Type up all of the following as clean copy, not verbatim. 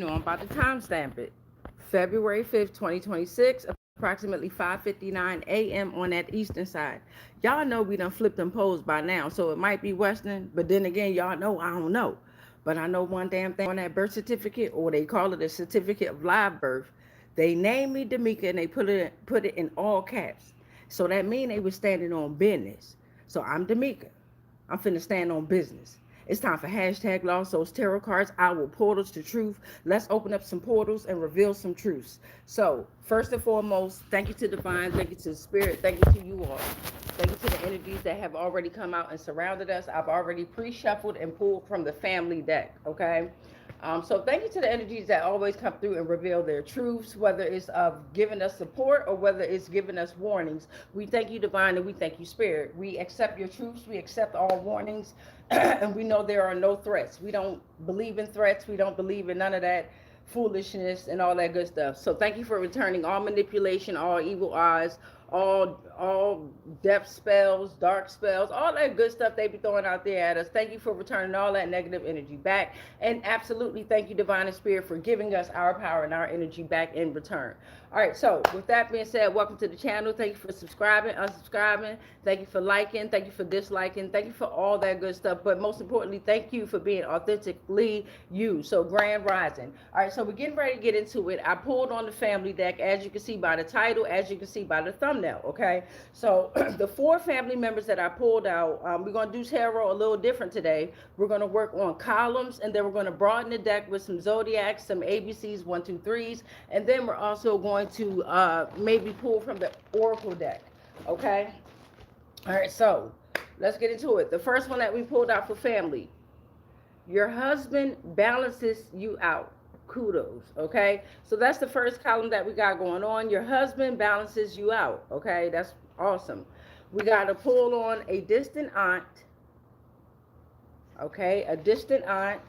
I'm about to timestamp it. February 5th, 2026, approximately 5:59 a.m. on that eastern side. Y'all know we done flipped them poles by now, so it might be western, but then again, y'all know I don't know. But I know one damn thing on that birth certificate, or they call it a certificate of live birth. They named me D'Amica and they put it in all caps. So that mean they was standing on business. So I'm D'Amica. I'm finna stand on business. It's time for hashtag Lost Souls Tarot Cards, our portals to truth. Let's open up some portals and reveal some truths. So, first and foremost, thank you to Divine, thank you to the Spirit, thank you to you all. Thank you to the energies that have already come out and surrounded us. I've already pre-shuffled and pulled from the family deck, okay? So thank you to the energies that always come through and reveal their truths, whether it's of giving us support or whether it's giving us warnings. We thank you, Divine, and we thank you, Spirit. We accept your truths. We accept all warnings, and we know there are no threats. We don't believe in threats. We don't believe in none of that foolishness and all that good stuff. So thank you for returning all manipulation, all evil eyes, all death spells, dark spells, all that good stuff they be throwing out there at us. Thank you for returning all that negative energy back. And absolutely thank you, Divine and Spirit, for giving us our power and our energy back in return. All right, so with that being said, welcome to the channel. Thank you for subscribing, unsubscribing. Thank you for liking. Thank you for disliking. Thank you for all that good stuff. But most importantly, thank you for being authentically you. So grand rising. All right, so we're getting ready to get into it. I pulled on the family deck, as you can see by the title, as you can see by the thumbnail, okay? So the four family members that I pulled out, we're going to do tarot a little different today. We're going to work on columns, and then we're going to broaden the deck with some zodiacs, some ABCs, 1, 2, 3s, and then we're also going to maybe pull from the oracle deck, okay? All right, so let's get into it. The first one that we pulled out for family: your husband balances you out. Kudos, okay? So that's the first column that we got going on. Your husband balances you out, okay? That's awesome. We got to pull on a distant aunt, okay? A distant aunt,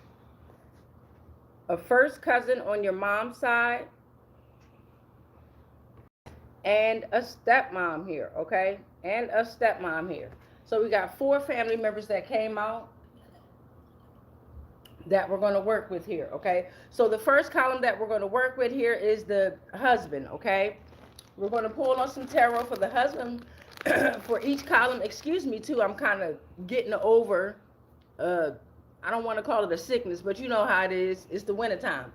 a first cousin on your mom's side, and a stepmom here, okay? And a stepmom here. So we got four family members that came out that we're going to work with here, okay? So the first column that we're going to work with here is the husband, okay? We're going to pull on some tarot for the husband for each column. Excuse me, too. I'm kind of getting over, I don't want to call it a sickness, but you know how it is. It's the wintertime,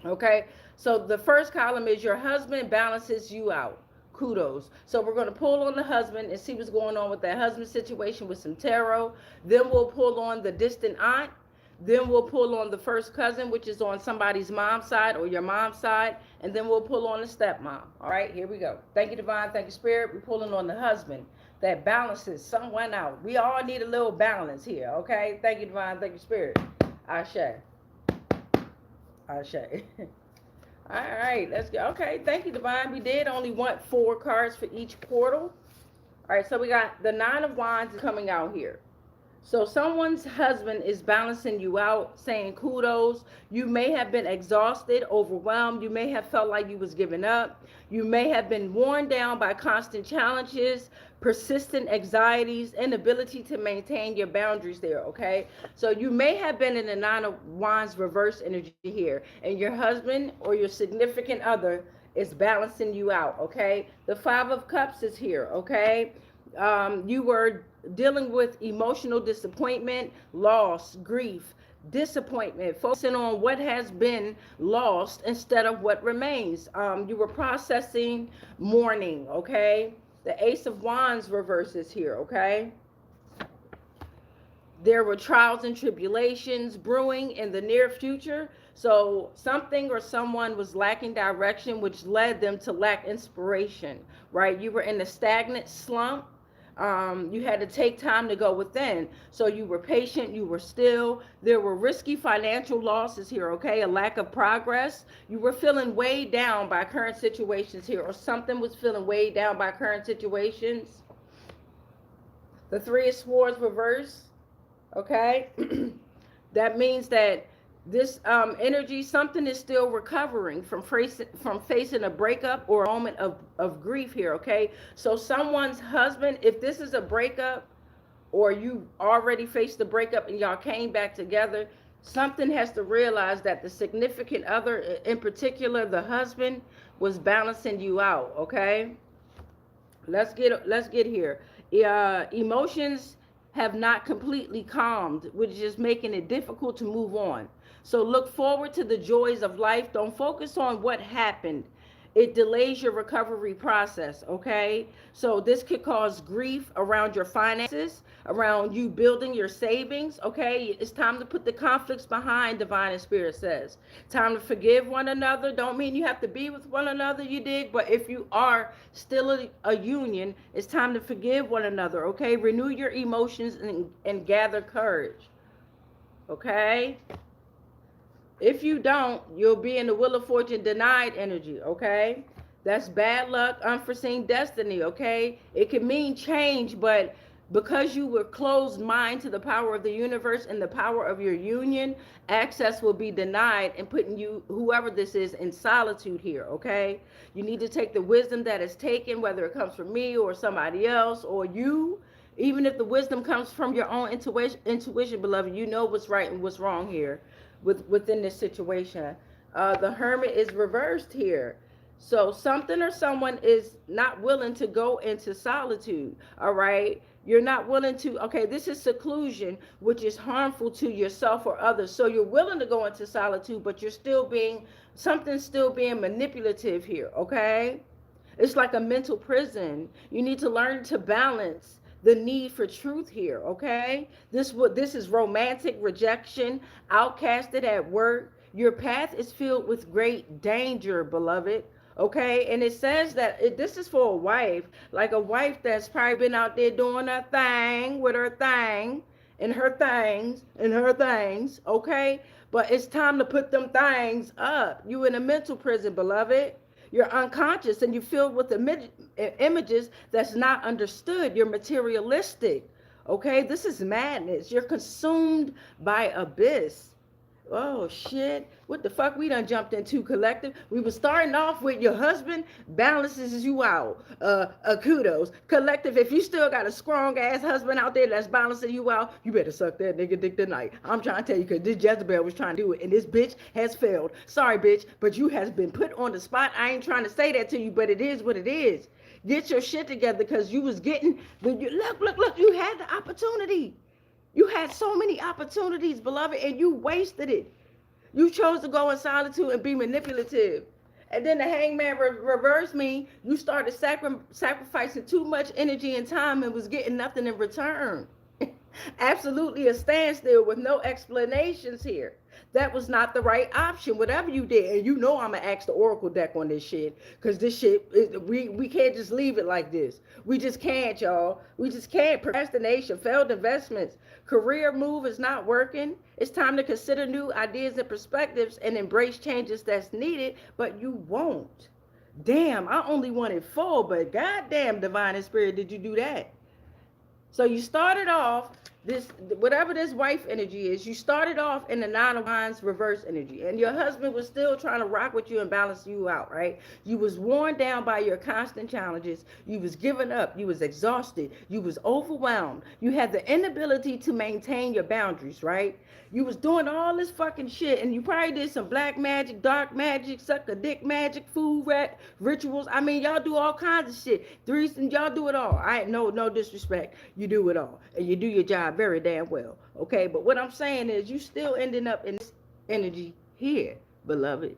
okay? So the first column is your husband balances you out. Kudos. So we're going to pull on the husband and see what's going on with that husband situation with some tarot. Then we'll pull on the distant aunt. Then we'll pull on the first cousin, which is on somebody's mom's side or your mom's side. And then we'll pull on the stepmom. All right, here we go. Thank you, Divine. Thank you, Spirit. We're pulling on the husband that balances someone out. We all need a little balance here, okay? Thank you, Divine. Thank you, Spirit. Ashe. Ashe. All right, let's go. Okay, thank you, Divine. We did only want 4 cards for each portal. All right, so we got the 9 of Wands coming out here. So someone's husband is balancing you out, saying kudos. You may have been exhausted, overwhelmed. You may have felt like you was giving up. You may have been worn down by constant challenges, persistent anxieties, inability to maintain your boundaries there, okay? So you may have been in the 9 of Wands reverse energy here, and your husband or your significant other is balancing you out, okay? The 5 of Cups is here, okay? You were dealing with emotional disappointment, loss, grief, disappointment, focusing on what has been lost instead of what remains. You were processing mourning, okay? The Ace of Wands reverses here, okay? There were trials and tribulations brewing in the near future. So something or someone was lacking direction, which led them to lack inspiration, right? You were in a stagnant slump. You had to take time to go within. So you were patient, you were still. There were risky financial losses here, okay? A lack of progress. You were feeling weighed down by current situations here, or something was feeling weighed down by current situations. The 3 of Swords reverse, okay? That means that this energy, something is still recovering from facing a breakup or a moment of grief here, okay? So someone's husband, if this is a breakup or you already faced the breakup and y'all came back together, Something has to realize that the significant other, in particular the husband, was balancing you out. Okay, let's get here. Emotions have not completely calmed, which is making it difficult to move on. So look forward to the joys of life. Don't focus on what happened. It delays your recovery process. Okay, so this could cause grief around your finances, around you building your savings. Okay, it's time to put the conflicts behind, divine and spirit says. Time to forgive one another. Don't mean you have to be with one another, you dig, but if you are still a union, it's time to forgive one another. Okay, renew your emotions and gather courage. Okay, if you don't, you'll be in the Wheel of Fortune denied energy. Okay, that's bad luck, unforeseen destiny. Okay, it can mean change, but because you were closed mind to the power of the universe and the power of your union, access will be denied and putting you, whoever this is, in solitude here. Okay, you need to take the wisdom that is taken, whether it comes from me or somebody else or you. Even if the wisdom comes from your own intuition, beloved, you know what's right and what's wrong here within this situation. The Hermit is reversed here. So something or someone is not willing to go into solitude. All right, you're not willing to. Okay, this is seclusion, which is harmful to yourself or others. So you're willing to go into solitude, but you're still being, something's still being manipulative here. Okay, it's like a mental prison. You need to learn to balance the need for truth here. Okay, this is romantic rejection, outcasted at work. Your path is filled with great danger, beloved. Okay, and it says that this is for a wife, like a wife that's probably been out there doing her thing with her thing and her things and her things. Okay, but it's time to put them things up. You in a mental prison, beloved. You're unconscious and you're filled with images that's not understood. You're materialistic. Okay, this is madness. You're consumed by abyss. Oh shit, what the fuck we done jumped into, collective? We were starting off with your husband balances you out. Kudos. Collective, if you still got a strong ass husband out there that's balancing you out, you better suck that nigga dick tonight. I'm trying to tell you, because this Jezebel was trying to do it and this bitch has failed. Sorry bitch, but you has been put on the spot. I ain't trying to say that to you, but it is what it is. Get your shit together, because you was getting, when you look, you had the opportunity. You had so many opportunities, beloved, and you wasted it. You chose to go in solitude and be manipulative. And then the hangman reversed me. You started sacrificing too much energy and time and was getting nothing in return. Absolutely a standstill with no explanations here. That was not the right option, whatever you did. And you know I'm going to ask the Oracle deck on this shit, because this shit, we can't just leave it like this. We just can't, y'all. We just can't. Procrastination, failed investments, career move is not working. It's time to consider new ideas and perspectives and embrace changes that's needed, but you won't. Damn, I only wanted 4, but goddamn, divine and spirit, did you do that? So you started off this, whatever this wife energy is, you started off in the 9 of Wands reverse energy, and your husband was still trying to rock with you and balance you out, right? You was worn down by your constant challenges. You was giving up. You was exhausted. You was overwhelmed. You had the inability to maintain your boundaries, right? You was doing all this fucking shit, and you probably did some black magic, dark magic, suck a dick magic, food rat rituals. I mean, y'all do all kinds of shit. Threesome, y'all do it all. I no disrespect. You do it all, and you do your job very damn well. Okay, but what I'm saying is, you still ending up in this energy here, beloved.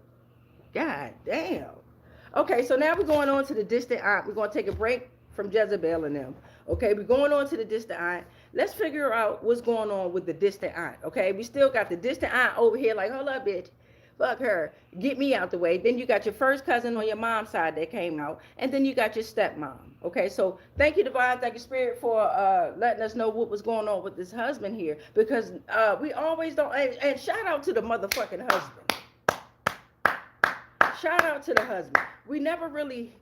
God damn. Okay, so now we're going on to the distant aunt. We're going to take a break from Jezebel and them. Okay, we're going on to the distant aunt. Let's figure out what's going on with the distant aunt. Okay, we still got the distant aunt over here like, hold up, bitch. Fuck her. Get me out the way. Then you got your first cousin on your mom's side that came out. And then you got your stepmom. Okay, so thank you, Divine. Thank you, Spirit, for letting us know what was going on with this husband here. Because we always don't. And shout out to the motherfucking husband. Shout out to the husband. We never really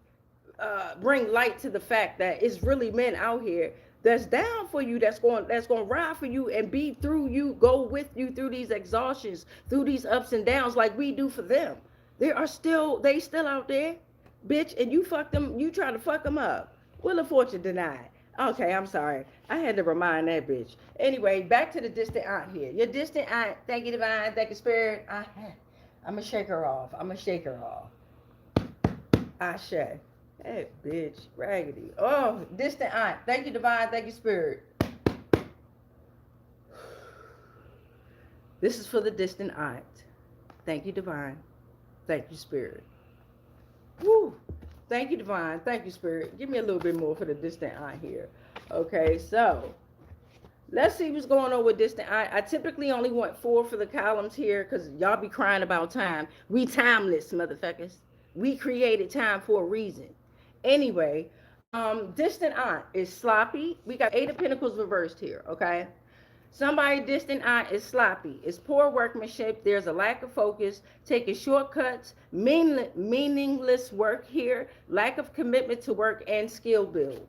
bring light to the fact that it's really men out here that's down for you, that's going to ride for you and be through you, go with you through these exhaustions, through these ups and downs like we do for them. They still out there, bitch, and you fuck them, you try to fuck them up. Wheel of Fortune denied. Okay, I'm sorry. I had to remind that bitch. Anyway, back to the distant aunt here. Your distant aunt, thank you, divine, thank you, spirit. I'm gonna shake her off. I'm gonna shake her off. Ashe. That bitch, raggedy. Oh, distant aunt, thank you, divine, thank you, spirit. This is for the distant aunt. Thank you, divine. Thank you, spirit. Woo. Thank you, divine. Thank you, spirit. Give me a little bit more for the distant aunt here. Okay, so let's see what's going on with distant aunt. I typically only want 4 for the columns here because y'all be crying about time. We timeless, motherfuckers. We created time for a reason. Anyway, distant aunt is sloppy. We got 8 of Pentacles reversed here, okay? Somebody distant aunt is sloppy. It's poor workmanship. There's a lack of focus, taking shortcuts, meaningless work here, lack of commitment to work and skill build.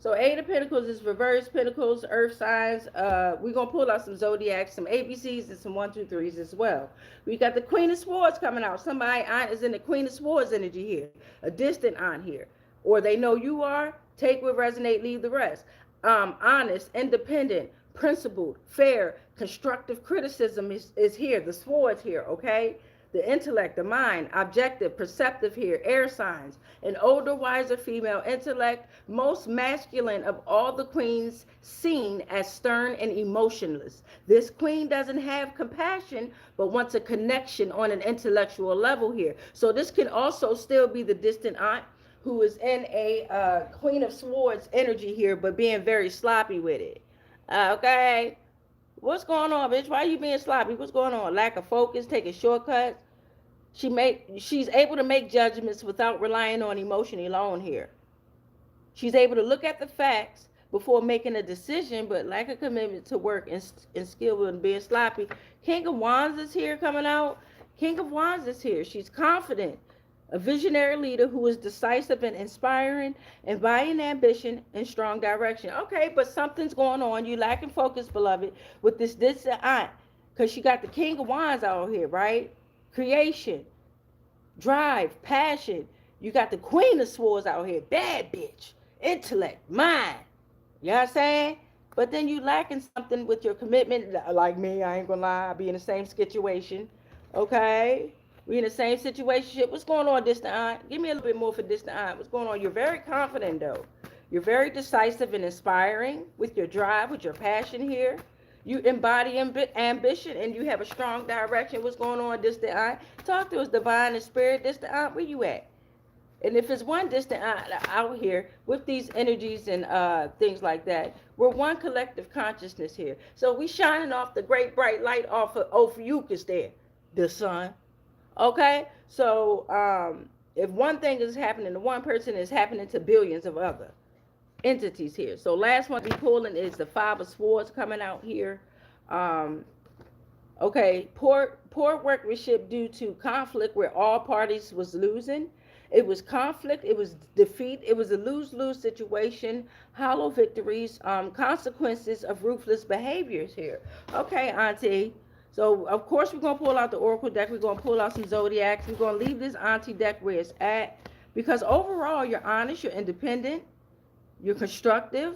So 8 of Pentacles is reverse Pentacles, earth signs. We're going to pull out some Zodiacs, some ABCs, and some 1, 2, 3s as well. We got the Queen of Swords coming out. Somebody aunt is in the Queen of Swords energy here. A distant aunt here. Or they know you are. Take what resonate, leave the rest. Honest, independent, principled, fair, constructive criticism is here. The swords here, okay? The intellect, the mind, objective, perceptive here, air signs, an older, wiser female intellect, most masculine of all the queens seen as stern and emotionless. This queen doesn't have compassion, but wants a connection on an intellectual level here. So this can also still be the distant aunt who is in a Queen of Swords energy here, but being very sloppy with it. Okay? What's going on, bitch? Why are you being sloppy? What's going on? Lack of focus, taking shortcuts. She's able to make judgments without relying on emotion alone here. She's able to look at the facts before making a decision, but lack of commitment to work and skill and being sloppy. King of Wands is here coming out. King of Wands is here. She's confident. A visionary leader who is decisive and inspiring, embodying ambition and strong direction. Okay, but something's going on. You lacking focus, beloved, with this aunt. Because she got the King of Wands out here, right? Creation, drive, passion. You got the Queen of Swords out here. Bad bitch. Intellect, mind. You know what I'm saying? But then you lacking something with your commitment. Like me, I ain't gonna lie. I'll be in the same situation. Okay? We in the same situation. What's going on, distant aunt? Give me a little bit more for distant aunt. What's going on? You're very confident, though. You're very decisive and inspiring with your drive, with your passion here. You embody ambition, and you have a strong direction. What's going on, distant aunt? Talk to us, divine and spirit. Distant aunt, where you at? And if it's one distant aunt out here with these energies and things like that, we're one collective consciousness here. So we shining off the great bright light off of Ophiuchus there, the sun. Okay, so if one thing is happening to one person, it's happening to billions of other entities here. So last one we pulling is the 5 of Swords coming out here. Okay, poor workmanship due to conflict where all parties was losing. It was conflict, it was defeat, it was a lose-lose situation, hollow victories, consequences of ruthless behaviors here. Okay, auntie. So, of course, we're going to pull out the Oracle deck. We're going to pull out some Zodiacs. We're going to leave this auntie deck where it's at. Because overall, you're honest, you're independent, you're constructive.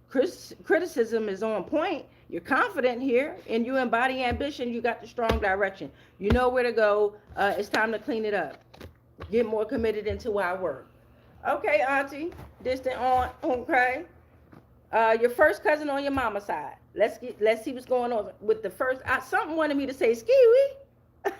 Criticism is on point. You're confident here, and you embody ambition. You got the strong direction. You know where to go. It's time to clean it up. Get more committed into our work. Okay, auntie. Distant aunt. Okay. Your first cousin on your mama's side. Let's see what's going on with the first. Something wanted me to say skiwi.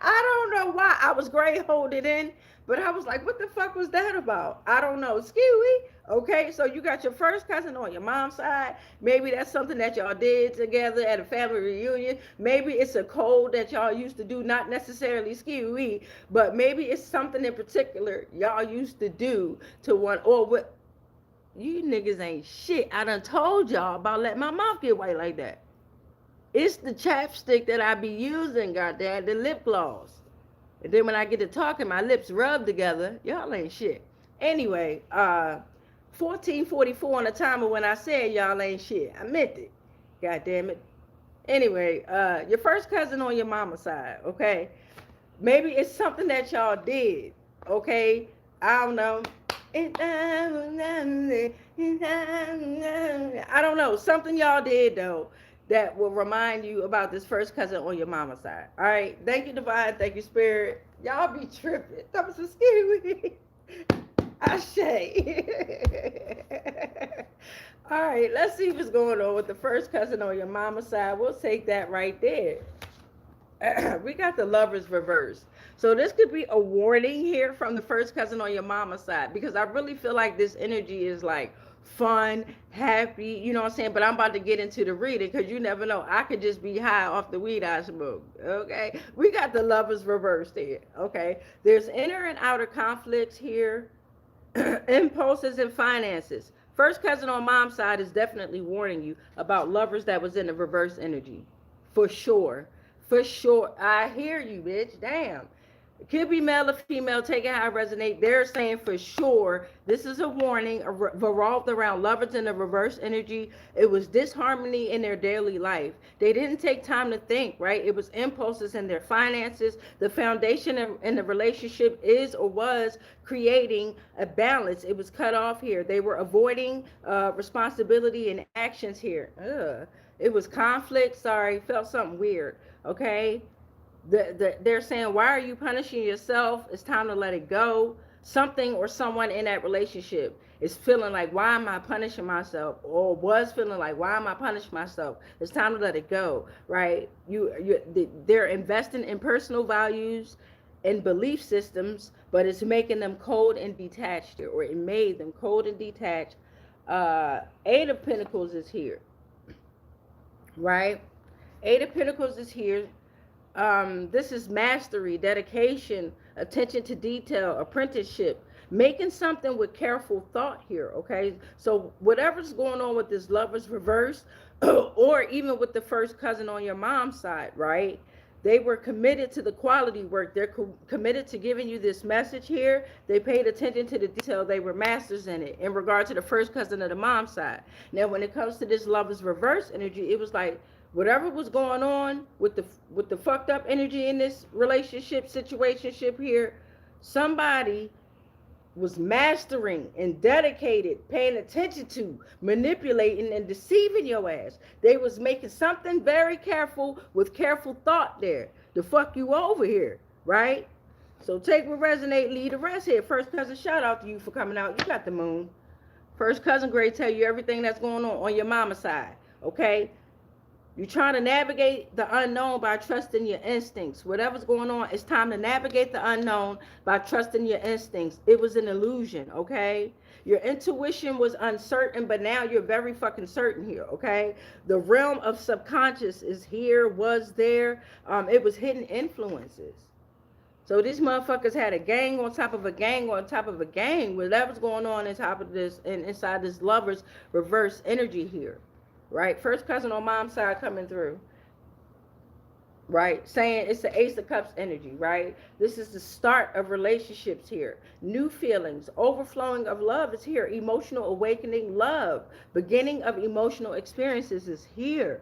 I don't know why. I was great holding it in, but I was like, what the fuck was that about? I don't know. Skiwi. Okay, so you got your first cousin on your mom's side. Maybe that's something that y'all did together at a family reunion. Maybe it's a code that y'all used to do, not necessarily skiwi, but maybe it's something in particular y'all used to do to one, or what. You niggas ain't shit. I done told y'all about letting my mouth get white like that. It's the chapstick that I be using, goddamn, the lip gloss. And then when I get to talking, my lips rub together. Y'all ain't shit. Anyway, 1444 on the timer when I said y'all ain't shit. I meant it. God damn it. Anyway, your first cousin on your mama's side, okay? Maybe it's something that y'all did, okay? I don't know. I don't know. Something y'all did though that will remind you about this first cousin on your mama's side. All right. Thank you, Divine. Thank you, Spirit. Y'all be tripping. That was so scary. Ashe. All right. Let's see what's going on with the first cousin on your mama's side. We'll take that right there. We got the lovers reversed. So this could be a warning here from the first cousin on your mama's side, because I really feel like this energy is like fun, happy, you know what I'm saying? But I'm about to get into the reading because you never know. I could just be high off the weed I smoke. Okay. We got the lovers reversed here. Okay. There's inner and outer conflicts here, impulses and finances. First cousin on mom's side is definitely warning you about lovers that was in the reverse energy. For sure. For sure. I hear you, bitch. Damn. It could be male or female, take it how it resonate. They're saying for sure this is a warning revolved around lovers in the reverse energy. It was disharmony in their daily life. They didn't take time to think, right? It was impulses in their finances. The foundation in the relationship is or was creating a balance. It was cut off here. They were avoiding responsibility and actions here. Ugh. It was conflict. Sorry, felt something weird. Okay. They're saying, why are you punishing yourself? It's time to let it go. Something or someone in that relationship is feeling like, why am I punishing myself? Or was feeling like, why am I punishing myself? It's time to let it go, right? They're investing in personal values and belief systems, but it's making them cold and detached, or it made them cold and detached. Eight of Pentacles is here, right? Eight of Pentacles is here. This is mastery, dedication, attention to detail, apprenticeship, making something with careful thought here, okay? So whatever's going on with this lover's reverse, or even with the first cousin on your mom's side, right? They were committed to the quality work. They're committed to giving you this message here. They paid attention to the detail. They were masters in it in regard to the first cousin of the mom's side. Now, when it comes to this lover's reverse energy, it was like, whatever was going on with the fucked up energy in this relationship situationship here, somebody was mastering and dedicated, paying attention to, manipulating and deceiving your ass. They was making something very careful with careful thought there to fuck you over here, right? So take what resonate, leave the rest here. First cousin, shout out to you for coming out. You got the moon. First cousin Gray tell you everything that's going on your mama's side, okay? You're trying to navigate the unknown by trusting your instincts. Whatever's going on, it's time to navigate the unknown by trusting your instincts. It was an illusion, okay? Your intuition was uncertain, but now you're very fucking certain here, okay? The realm of subconscious is here, was there. It was hidden influences. So these motherfuckers had a gang on top of a gang on top of a gang. Whatever's going on on top of this and inside this lover's reverse energy here. Right? First cousin on mom's side coming through. Right? Saying it's the Ace of Cups energy, right? This is the start of relationships here. New feelings, overflowing of love is here. Emotional awakening, love. Beginning of emotional experiences is here.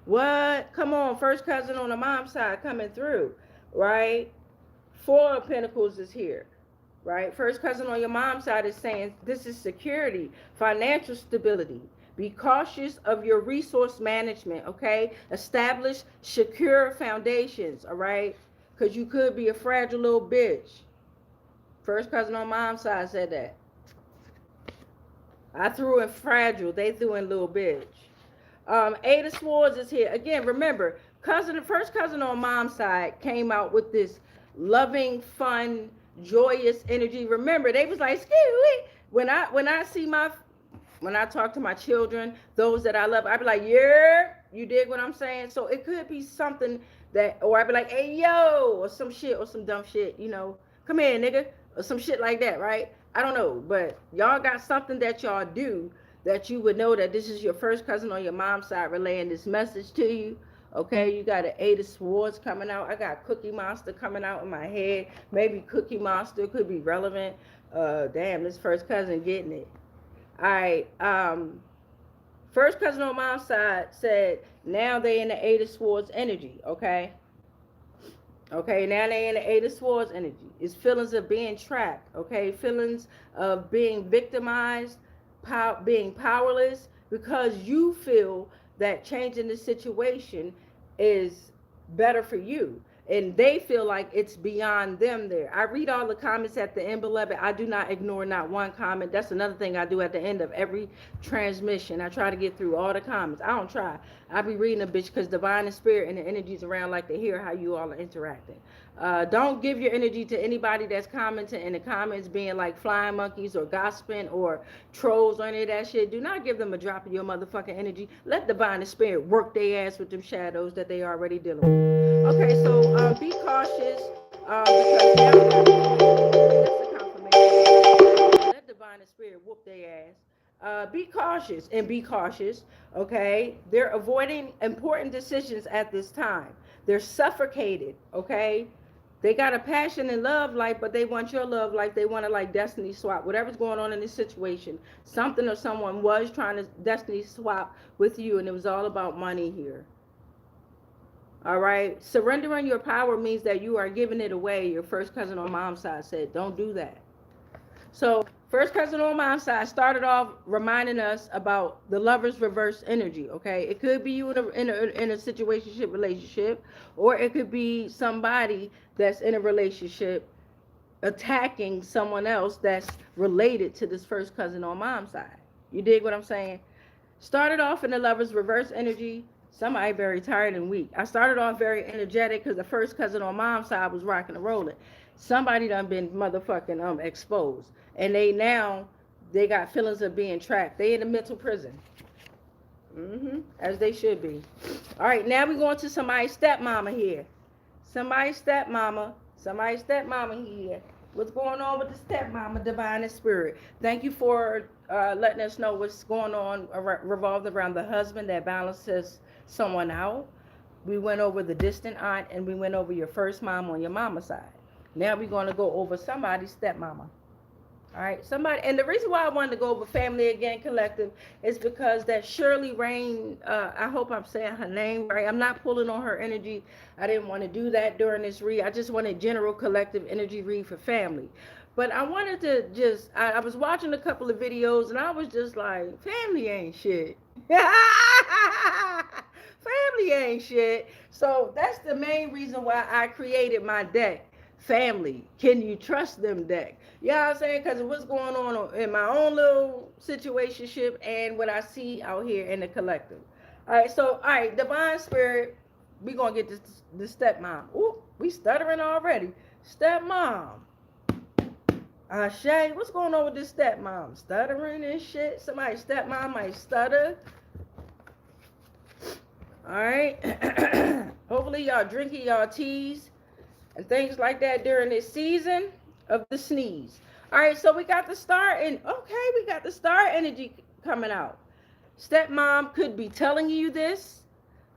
What? Come on, first cousin on the mom's side coming through, right? Four of Pentacles is here. Right? First cousin on your mom's side is saying this is security, financial stability. Be cautious of your resource management, okay? Establish secure foundations, all right? Because you could be a fragile little bitch. First cousin on mom's side said that. I threw in fragile. They threw in little bitch. Eight of Swords is here. Again, remember, first cousin on mom's side came out with this loving, fun, joyous energy. Remember, they was like, when I talk to my children, those that I love, I'd be like, yeah, you dig what I'm saying? So it could be something that, or I'd be like, hey, yo, or some shit, or some dumb shit, you know, come here, nigga, or some shit like that, right? I don't know, but y'all got something that y'all do that you would know that this is your first cousin on your mom's side relaying this message to you. Okay, you got an Eight of Swords coming out. I got Cookie Monster coming out in my head. Maybe Cookie Monster could be relevant. Damn, this first cousin getting it. All right. First cousin on mom's side said now they in the Eight of Swords energy. Okay. Okay, now they in the Eight of Swords energy. It's feelings of being trapped. Okay, feelings of being victimized, being powerless, because you feel that changing the situation is better for you, and they feel like it's beyond them. There, I read all the comments at the end, beloved. I do not ignore not one comment. That's another thing I do at the end of every transmission. I try to get through all the comments. I don't try. I be reading a bitch because divine and spirit and the energies around like to hear how you all are interacting. Don't give your energy to anybody that's commenting in the comments being like flying monkeys or gossiping or trolls or any of that shit. Do not give them a drop of your motherfucking energy. Let divine and spirit work their ass with them shadows that they already dealing with. Okay, so be cautious because now that's a confirmation. Let divine and spirit whoop their ass. Be cautious and be cautious. Okay, they're avoiding important decisions at this time. They're suffocated. Okay, they got a passion and love life, but they want your love life. They want to like destiny swap. Whatever's going on in this situation, something or someone was trying to destiny swap with you, and it was all about money here. All right, surrendering your power means that you are giving it away. Your first cousin on mom's side said, "Don't do that." So, first cousin on mom's side started off reminding us about the lover's reverse energy. Okay, it could be you in a situationship relationship, or it could be somebody that's in a relationship attacking someone else that's related to this first cousin on mom's side. You dig what I'm saying? Started off in the lover's reverse energy. Somebody very tired and weak. I started off very energetic because the first cousin on mom's side was rocking and rolling. Somebody done been motherfucking exposed, and they got feelings of being trapped. They in a mental prison. As they should be. All right, now we going to somebody's stepmama here. Somebody's stepmama here. What's going on with the stepmama, divine and spirit? Thank you for letting us know what's going on revolved around the husband that balances someone out. We went over the distant aunt, and we went over your first mom on your mama's side. Now we're going to go over somebody's stepmama. All right, somebody, and the reason why I wanted to go over family again, collective, is because that Shirley Rain, I hope I'm saying her name right. I'm not pulling on her energy. I didn't want to do that during this read. I just wanted general collective energy read for family. But I wanted to just, I was watching a couple of videos and I was just like, family ain't shit. Family ain't shit. So that's the main reason why I created my deck. Family, can you trust them deck? You know what I'm saying? Because of what's going on in my own little situationship and what I see out here in the collective. All right, so, all right, divine spirit, we going to get this stepmom. Ooh, we stuttering already. Stepmom. Shay, what's going on with this stepmom? Stuttering and shit? Somebody's stepmom might stutter. All right. Hopefully y'all drinking y'all teas and things like that during this season of the sneeze. All right, so we got the star, and okay, we got the star energy coming out. Stepmom could be telling you this,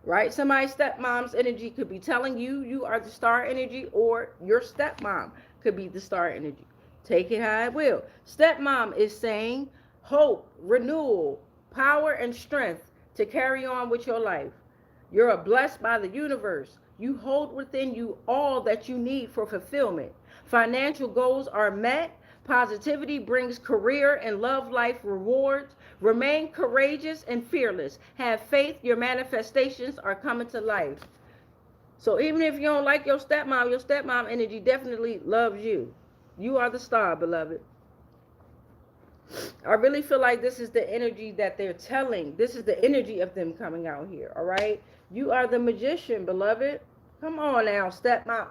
right? Somebody's stepmom's energy could be telling you you are the star energy, or your stepmom could be the star energy. Take it how it will. Stepmom is saying hope, renewal, power, and strength to carry on with your life. You're blessed by the universe. You hold within you all that you need for fulfillment. Financial goals are met. Positivity brings career and love life rewards. Remain courageous and fearless. Have faith. Your manifestations are coming to life. So even if you don't like your stepmom energy definitely loves you. You are the star, beloved. I really feel like this is the energy that they're telling. This is the energy of them coming out here, all right? You are the magician, beloved. Come on now, stepmom.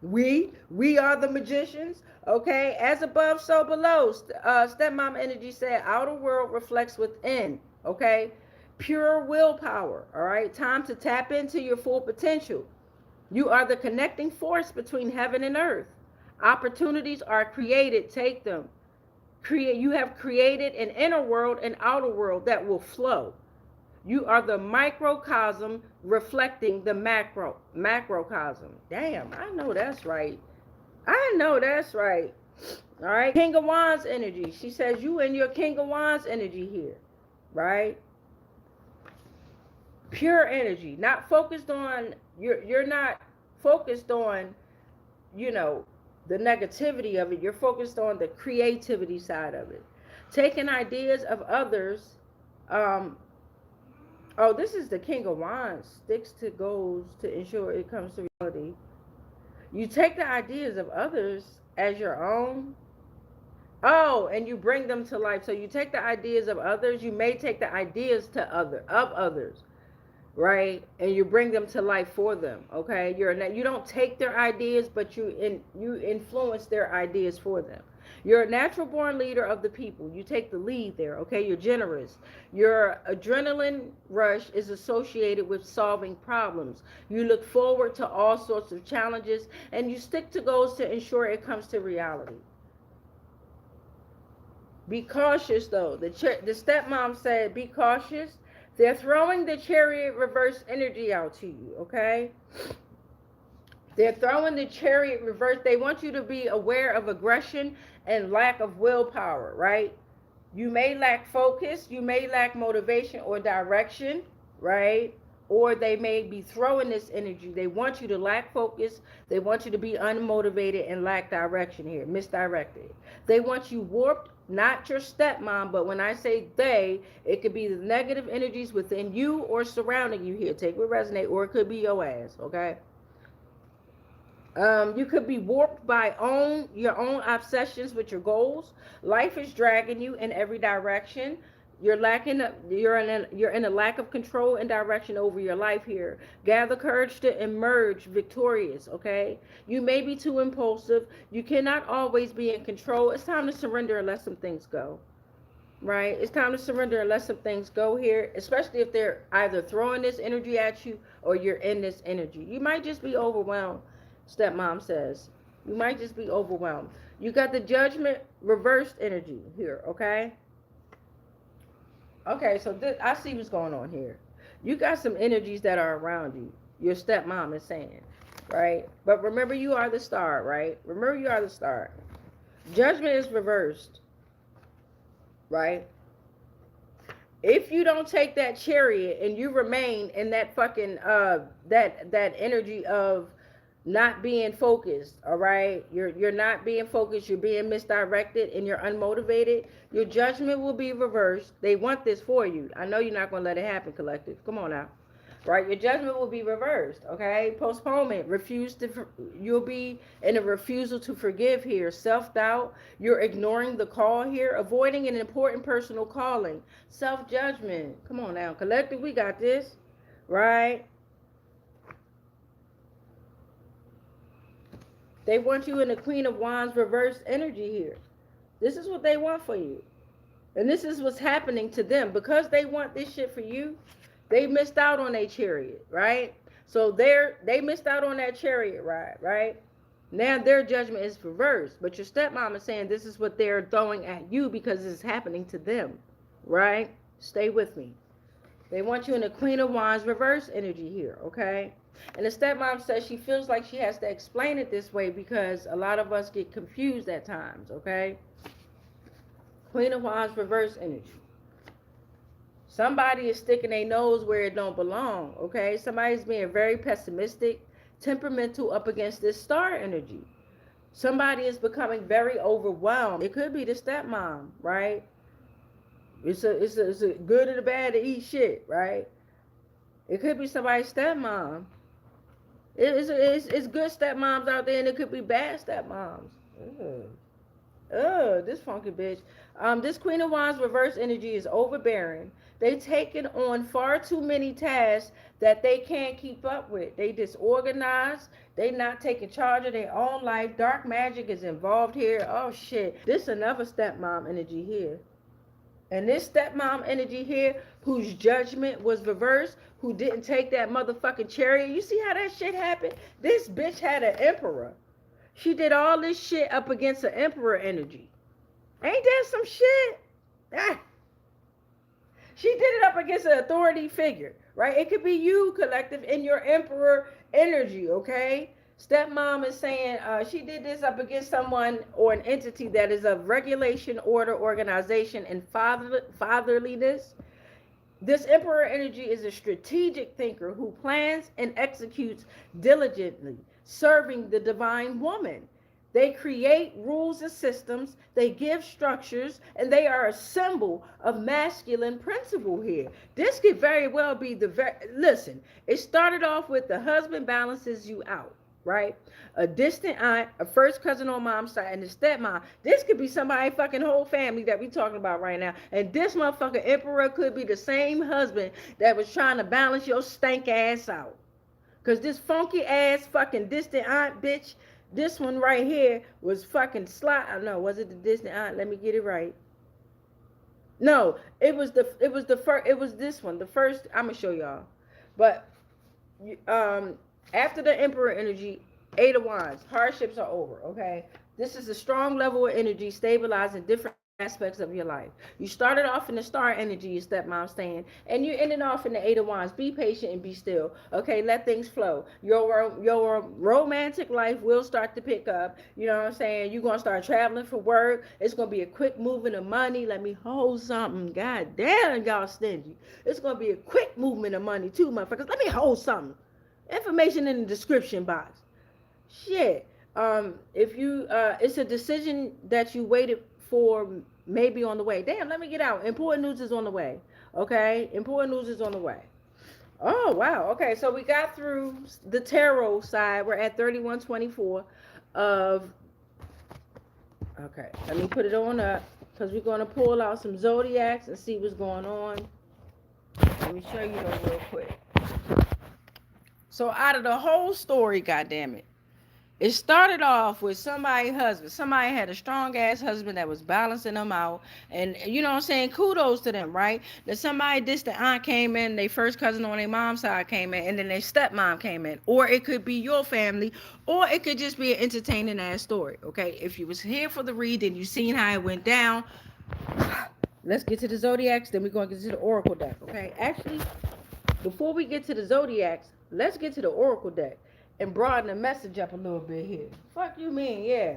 We are the magicians, okay? As above, so below. Stepmom energy said, outer world reflects within, okay? Pure willpower, all right? Time to tap into your full potential. You are the connecting force between heaven and earth. Opportunities are created. Take them. You have created an inner world and outer world that will flow. You are the microcosm reflecting the macrocosm. Damn, I know that's right. I know that's right. All right. King of Wands energy. She says you and your King of Wands energy here. Right? Pure energy. Not focused on, you're not focused on, you know, the negativity of it. You're focused on the creativity side of it. Taking ideas of others. Oh, this is the King of Wands. Sticks to goals to ensure it comes to reality. You take the ideas of others as your own. Oh, and you bring them to life. So you take the ideas of others. You may take the ideas of others, right? And you bring them to life for them. Okay, you don't take their ideas, but you influence their ideas for them. You're a natural born leader of the people. You take the lead there. Okay, you're generous. Your adrenaline rush is associated with solving problems. You look forward to all sorts of challenges, and you stick to goals to ensure it comes to reality. Be cautious, though. The stepmom said, be cautious. They're throwing the chariot reverse energy out to you, okay? They're throwing the chariot reverse. They want you to be aware of aggression and lack of willpower, right? You may lack focus. You may lack motivation or direction, right? Or they may be throwing this energy. They want you to lack focus. They want you to be unmotivated and lack direction here, misdirected. They want you warped, not your stepmom, but when I say they, it could be the negative energies within you or surrounding you here. Take what resonate, or it could be your ass, okay? You could be warped by your own obsessions with your goals. Life is dragging you in every direction. You're in a lack of control and direction over your life here. Gather courage to emerge victorious, okay? You may be too impulsive. You cannot always be in control. It's time to surrender and let some things go, right? It's time to surrender and let some things go here, especially if they're either throwing this energy at you or you're in this energy. You might just be overwhelmed, stepmom says. You might just be overwhelmed. You got the judgment reversed energy here, okay? Okay, so I see what's going on here. You got some energies that are around you. Your stepmom is saying, right? But remember, you are the star, right? Remember, you are the star. Judgment is reversed, right? If you don't take that chariot and you remain in that fucking that energy of not being focused, all right? You're not being focused, you're being misdirected, and you're unmotivated. Your judgment will be reversed. They want this for you. I know you're not going to let it happen, collective. Come on now. Right? Your judgment will be reversed, okay? Postponement. You'll be in a refusal to forgive here. Self-doubt. You're ignoring the call here. Avoiding an important personal calling. Self-judgment. Come on now. Collective, we got this. Right? They want you in the Queen of Wands reverse energy here. This is what they want for you. And this is what's happening to them. Because they want this shit for you, they missed out on a chariot, right? So they missed out on that chariot ride, right? Now their judgment is reversed. But your stepmom is saying this is what they're throwing at you because it's happening to them, right? Stay with me. They want you in the Queen of Wands reverse energy here, okay? And the stepmom says she feels like she has to explain it this way because a lot of us get confused at times, okay? Queen of Wands reverse energy. Somebody is sticking their nose where it don't belong, okay? Somebody's being very pessimistic, temperamental up against this star energy. Somebody is becoming very overwhelmed. It could be the stepmom, right? It's a good or the bad to eat shit, right? It could be somebody's stepmom. It's good stepmoms out there, and it could be bad stepmoms. This funky bitch. This Queen of Wands reverse energy is overbearing. They taking on far too many tasks that they can't keep up with. They disorganized. They not taking charge of their own life. Dark magic is involved here. Oh shit. This another stepmom energy here. And this stepmom energy here, whose judgment was reversed, who didn't take that motherfucking chariot. You see how that shit happened? This bitch had an emperor. She did all this shit up against an emperor energy. Ain't that some shit? Ah. She did it up against an authority figure, right? It could be you, collective, in your emperor energy, okay? Stepmom is saying she did this up against someone or an entity that is of regulation, order, organization, and fatherliness. This emperor energy is a strategic thinker who plans and executes diligently, serving the divine woman. They create rules and systems, they give structures, and they are a symbol of masculine principle here. This could very well be listen, it started off with the husband balances you out, right? A distant aunt, a first cousin on mom's side, and a stepmom. This could be somebody fucking whole family that we talking about right now. And this motherfucker emperor could be the same husband that was trying to balance your stank ass out. Cause this funky ass fucking distant aunt bitch, this one right here was fucking no, was it the distant aunt? Let me get it right. No, it was this one. The first, I'm gonna show y'all. But after the emperor energy, 8 of Wands, hardships are over, okay? This is a strong level of energy stabilizing different aspects of your life. You started off in the star energy, your stepmom's saying, and you're ending off in the 8 of Wands. Be patient and be still, okay? Let things flow. Your romantic life will start to pick up. You know what I'm saying? You're going to start traveling for work. It's going to be a quick movement of money. Let me hold something. God damn, y'all stingy. It's going to be a quick movement of money too, motherfuckers. Let me hold something. Information in the description box. Shit. If you it's a decision that you waited for, maybe on the way. Damn, let me get out. Important news is on the way. Okay? Important news is on the way. Oh, wow. Okay, so we got through the tarot side. We're at 3124 of okay, let me put it on up because we're going to pull out some zodiacs and see what's going on. Let me show you those real quick. So out of the whole story, goddammit, it started off with somebody's husband. Somebody had a strong ass husband that was balancing them out. And you know what I'm saying? Kudos to them, right? That somebody distant aunt came in, their first cousin on their mom's side came in, and then their stepmom came in. Or it could be your family, or it could just be an entertaining ass story. Okay. If you was here for the read and you seen how it went down, let's get to the zodiacs, then we're gonna get to the oracle deck. Okay. Actually, before we get to the zodiacs, let's get to the oracle deck and broaden the message up a little bit here. Fuck you mean, yeah.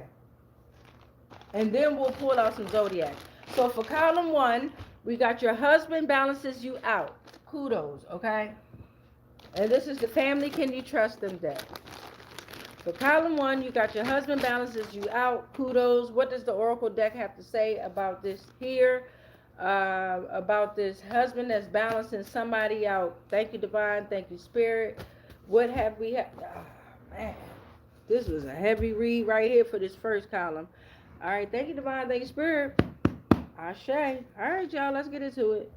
And then we'll pull out some zodiacs. So for column 1, we got your husband balances you out. Kudos, okay? And this is the family can you trust them deck. For column 1, you got your husband balances you out. Kudos. What does the oracle deck have to say about this here? About this husband that's balancing somebody out. Thank you, divine. Thank you, spirit. What have we had? Oh, man, this was a heavy read right here for this first column. All right, thank you, divine. Thank you, spirit. Ashe. All right, y'all, let's get into it.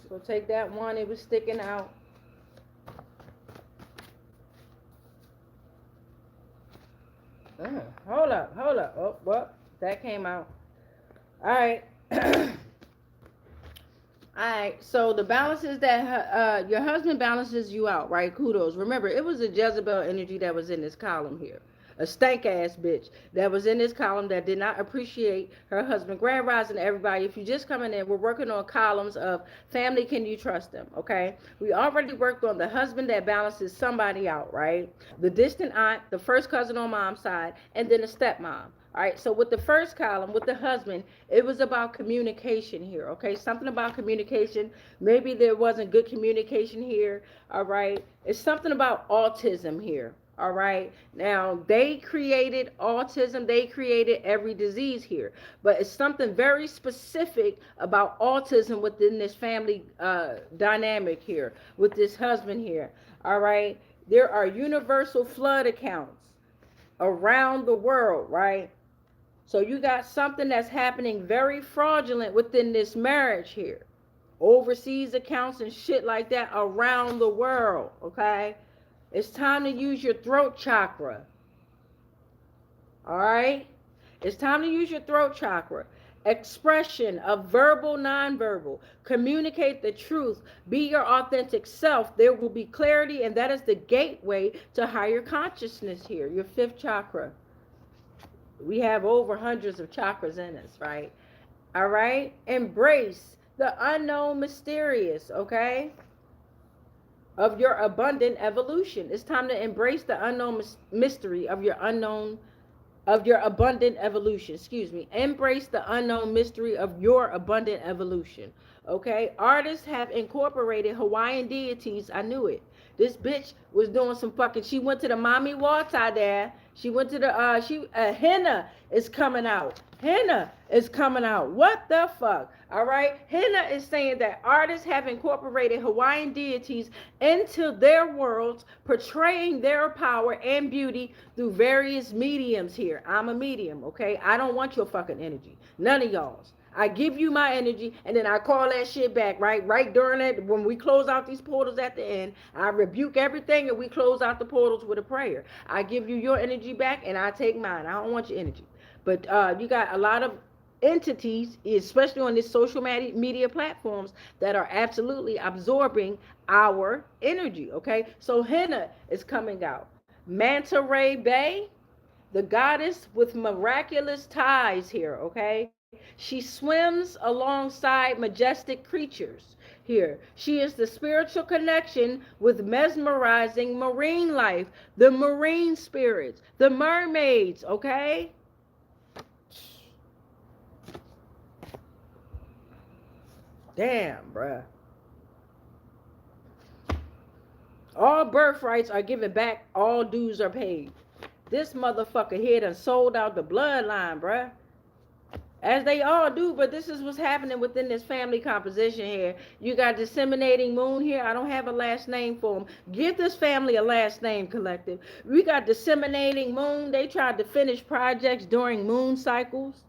So take that one. It was sticking out. Hold up. Oh, well, that came out. All right. Alright, so the balances that your husband balances you out, right? Kudos. Remember, it was a Jezebel energy that was in this column here. A stank ass bitch that was in this column that did not appreciate her husband. Grand rising to everybody. If you just coming in, we're working on columns of family, can you trust them? Okay. We already worked on the husband that balances somebody out, right? The distant aunt, the first cousin on mom's side, and then the stepmom. All right, so with the first column, with the husband, it was about communication here, okay? Something about communication. Maybe there wasn't good communication here, all right? It's something about autism here, all right? Now, they created autism. They created every disease here. But it's something very specific about autism within this family dynamic here, with this husband here, all right? There are universal flood accounts around the world, right? So you got something that's happening very fraudulent within this marriage here. Overseas accounts and shit like that around the world, okay? It's time to use your throat chakra. All right? It's time to use your throat chakra. Expression of verbal, nonverbal. Communicate the truth. Be your authentic self. There will be clarity, and that is the gateway to higher consciousness here, your 5th chakra. We have over hundreds of chakras in us, right? All right? Embrace the unknown mysterious, okay? Of your abundant evolution. It's time to embrace the unknown mystery of your unknown of your abundant evolution. Excuse me. Embrace the unknown mystery of your abundant evolution. Okay? Artists have incorporated Hawaiian deities. I knew it. This bitch was doing some fucking. She went to the mommy water there. She went to the henna is coming out. Henna is coming out. What the fuck? All right. Henna is saying that artists have incorporated Hawaiian deities into their worlds, portraying their power and beauty through various mediums here. I'm a medium, okay? I don't want your fucking energy. None of y'all's. I give you my energy and then I call that shit back, right? Right during it, when we close out these portals at the end, I rebuke everything and we close out the portals with a prayer. I give you your energy back and I take mine. I don't want your energy. But you got a lot of entities, especially on these social media platforms, that are absolutely absorbing our energy, okay? So henna is coming out. Manta Ray Bay, the goddess with miraculous ties here, okay? She swims alongside majestic creatures here. She is the spiritual connection with mesmerizing marine life, the marine spirits, the mermaids, okay? Damn, bruh. All birthrights are given back, all dues are paid. This motherfucker here done sold out the bloodline, bruh. As they all do, but this is what's happening within this family composition here. You got disseminating moon here. I don't have a last name for them. Give this family a last name, collective. We got disseminating moon. They tried to finish projects during moon cycles,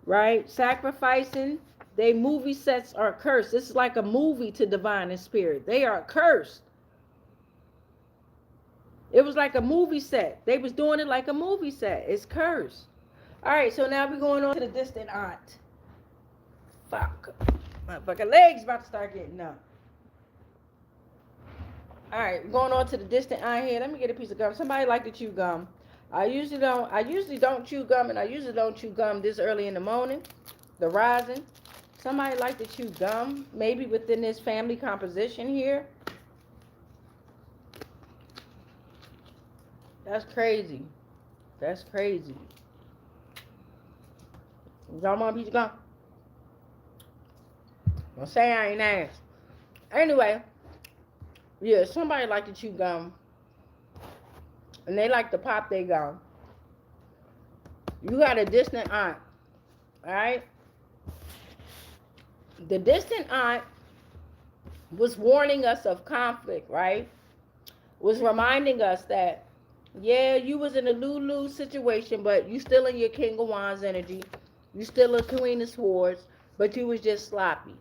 right? Sacrificing. They movie sets are cursed. This is like a movie to divine and spirit. They are cursed. It was like a movie set. They was doing it like a movie set. It's cursed. All right, so now we're going on to the distant aunt. Fuck. My fucking legs about to start getting numb. All right, we're going on to the distant aunt here. Let me get a piece of gum. Somebody like to chew gum. I usually don't chew gum, and I usually don't chew gum this early in the morning, the rising. Somebody like to chew gum, maybe within this family composition here. That's crazy. That's crazy. Y'all want a piece of gum? Don't say I ain't asked. Anyway, yeah, somebody like to chew gum. And they like to pop their gum. You got a distant aunt. Alright? The distant aunt was warning us of conflict, right? Was reminding us that, yeah, you was in a lose-lose situation, but you still in your King of Wands energy. You still a Queen of Swords, but you was just sloppy.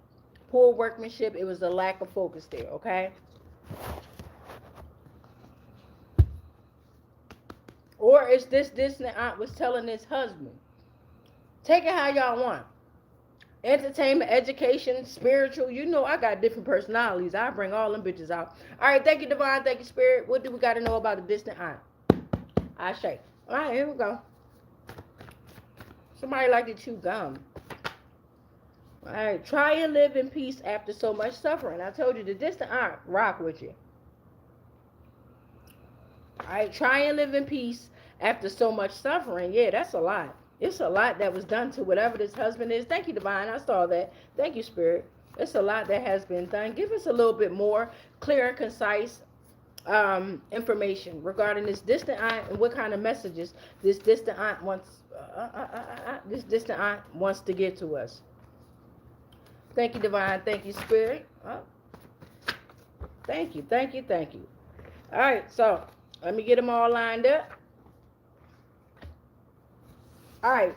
Poor workmanship. It was a lack of focus there, okay? Or it's this distant aunt was telling this husband, take it how y'all want. Entertainment, education, spiritual. You know I got different personalities. I bring all them bitches out. All right, thank you, Divine. Thank you, Spirit. What do we got to know about the distant aunt? I shake. All right, here we go. Somebody like to chew gum. All right, try and live in peace after so much suffering. I told you the distant aunt rock with you. All right, try and live in peace after so much suffering. Yeah, that's a lot. It's a lot that was done to whatever this husband is. Thank you, Divine. I saw that. Thank you, Spirit. It's a lot that has been done. Give us a little bit more clear and concise information regarding this distant aunt and what kind of messages this distant aunt wants to get to us. Thank you, Divine. Thank you, Spirit. Thank you. Thank you. Thank you. All right, so let me get them all lined up. All right,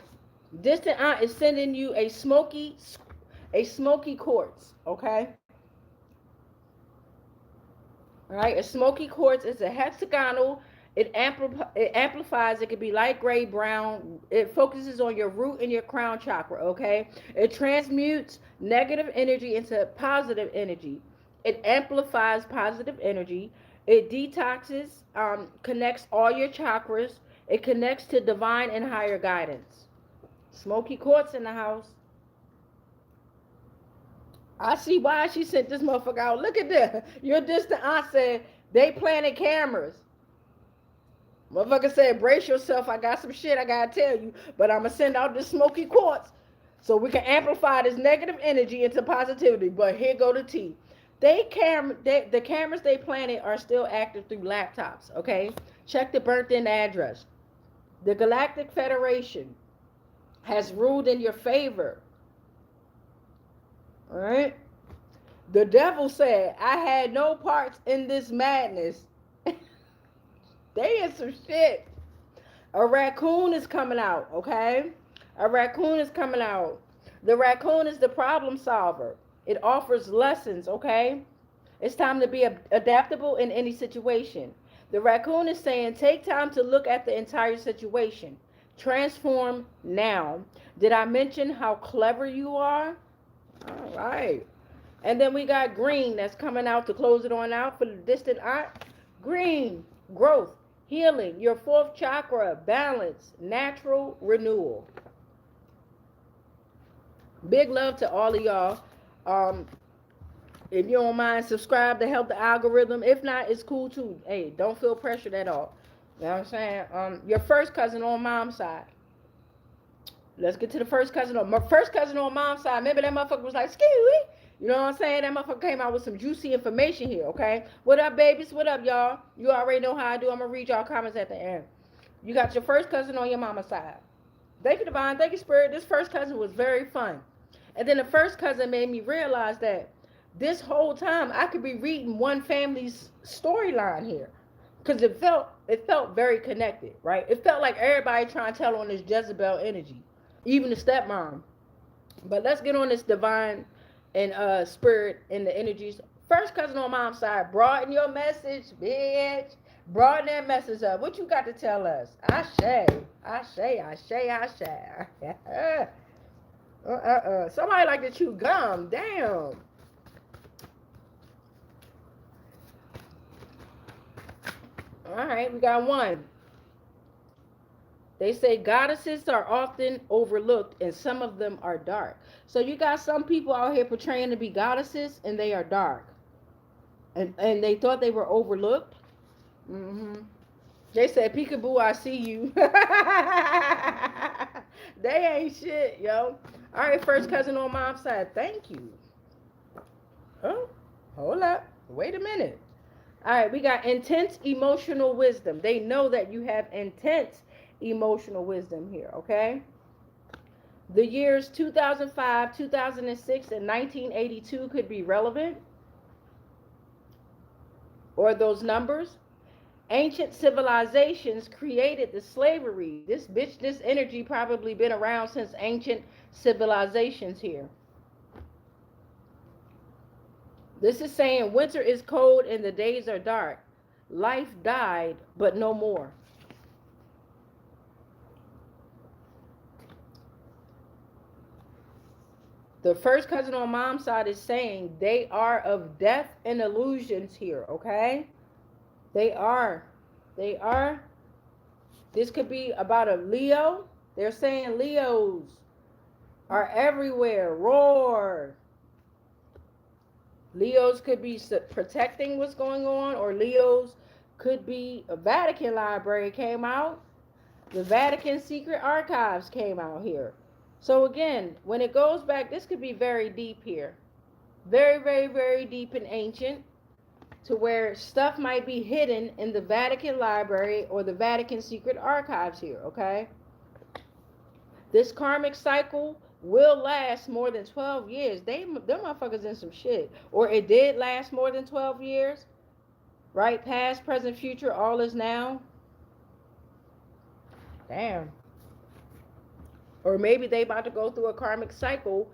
distant aunt is sending you a smoky quartz, okay? All right, a smoky quartz is a hexagonal. It amplifies. It could be light gray, brown. It focuses on your root and your crown chakra, okay? It transmutes negative energy into positive energy. It amplifies positive energy. It detoxes, connects all your chakras. It connects to divine and higher guidance. Smoky quartz in the house. I see why she sent this motherfucker out. Look at this. Your distant aunt said they planted cameras. Motherfucker said, brace yourself. I got some shit I gotta tell you, but I'm gonna send out this smoky quartz so we can amplify this negative energy into positivity. But here go the T. The cameras they planted are still active through laptops. Okay, check the burnt-in address. The Galactic Federation has ruled in your favor. All right. The devil said, I had no parts in this madness. They in some shit. A raccoon is coming out, okay? A raccoon is coming out. The raccoon is the problem solver. It offers lessons, okay? It's time to be adaptable in any situation. The raccoon is saying, take time to look at the entire situation. Transform now. Did I mention how clever you are? All right. And then we got green that's coming out to close it on out for the distant art. Green, growth, healing, your fourth chakra, balance, natural renewal. Big love to all of y'all. If you don't mind, subscribe to help the algorithm. If not, it's cool too. Hey, don't feel pressured at all. You know what I'm saying? Your first cousin on mom's side. Let's get to the first cousin on mom's side. Remember that motherfucker was like, excuse me. You know what I'm saying? That motherfucker came out with some juicy information here, okay? What up, babies? What up, y'all? You already know how I do. I'm going to read y'all comments at the end. You got your first cousin on your mama's side. Thank you, Divine. Thank you, Spirit. This first cousin was very fun. And then the first cousin made me realize that this whole time I could be reading one family's storyline here. Because it felt very connected, right? It felt like everybody trying to tell on this Jezebel energy. Even the stepmom. But let's get on this divine and spirit and the energies. First cousin on mom's side, broaden your message, bitch. Broaden that message up. What you got to tell us? Ashe. Somebody like to chew gum. Damn. All right, we got one. They say goddesses are often overlooked and some of them are dark. So you got some people out here portraying to be goddesses and they are dark. And they thought they were overlooked. Mm-hmm. They said, peekaboo, I see you. They ain't shit, yo. All right, first cousin on mom's side. Thank you. Oh, hold up. Wait a minute. All right, we got intense emotional wisdom. They know that you have intense emotional wisdom here, okay? The years 2005, 2006, and 1982 could be relevant. Or those numbers. Ancient civilizations created the slavery. This energy probably been around since ancient civilizations here. This is saying winter is cold and the days are dark. Life died, but no more. The first cousin on mom's side is saying they are of death and illusions here, okay? They are. This could be about a Leo. They're saying Leos are everywhere. Roar. Leos could be protecting what's going on, or Leos could be a Vatican library came out. The Vatican secret archives came out here. So again, when it goes back, this could be very deep here. Very, very, very deep and ancient, to where stuff might be hidden in the Vatican library or the Vatican secret archives here, okay? This karmic cycle will last more than 12 years. Them motherfuckers in some shit. Or it did last more than 12 years. Right? Past, present, future, all is now. Damn. Or maybe they about to go through a karmic cycle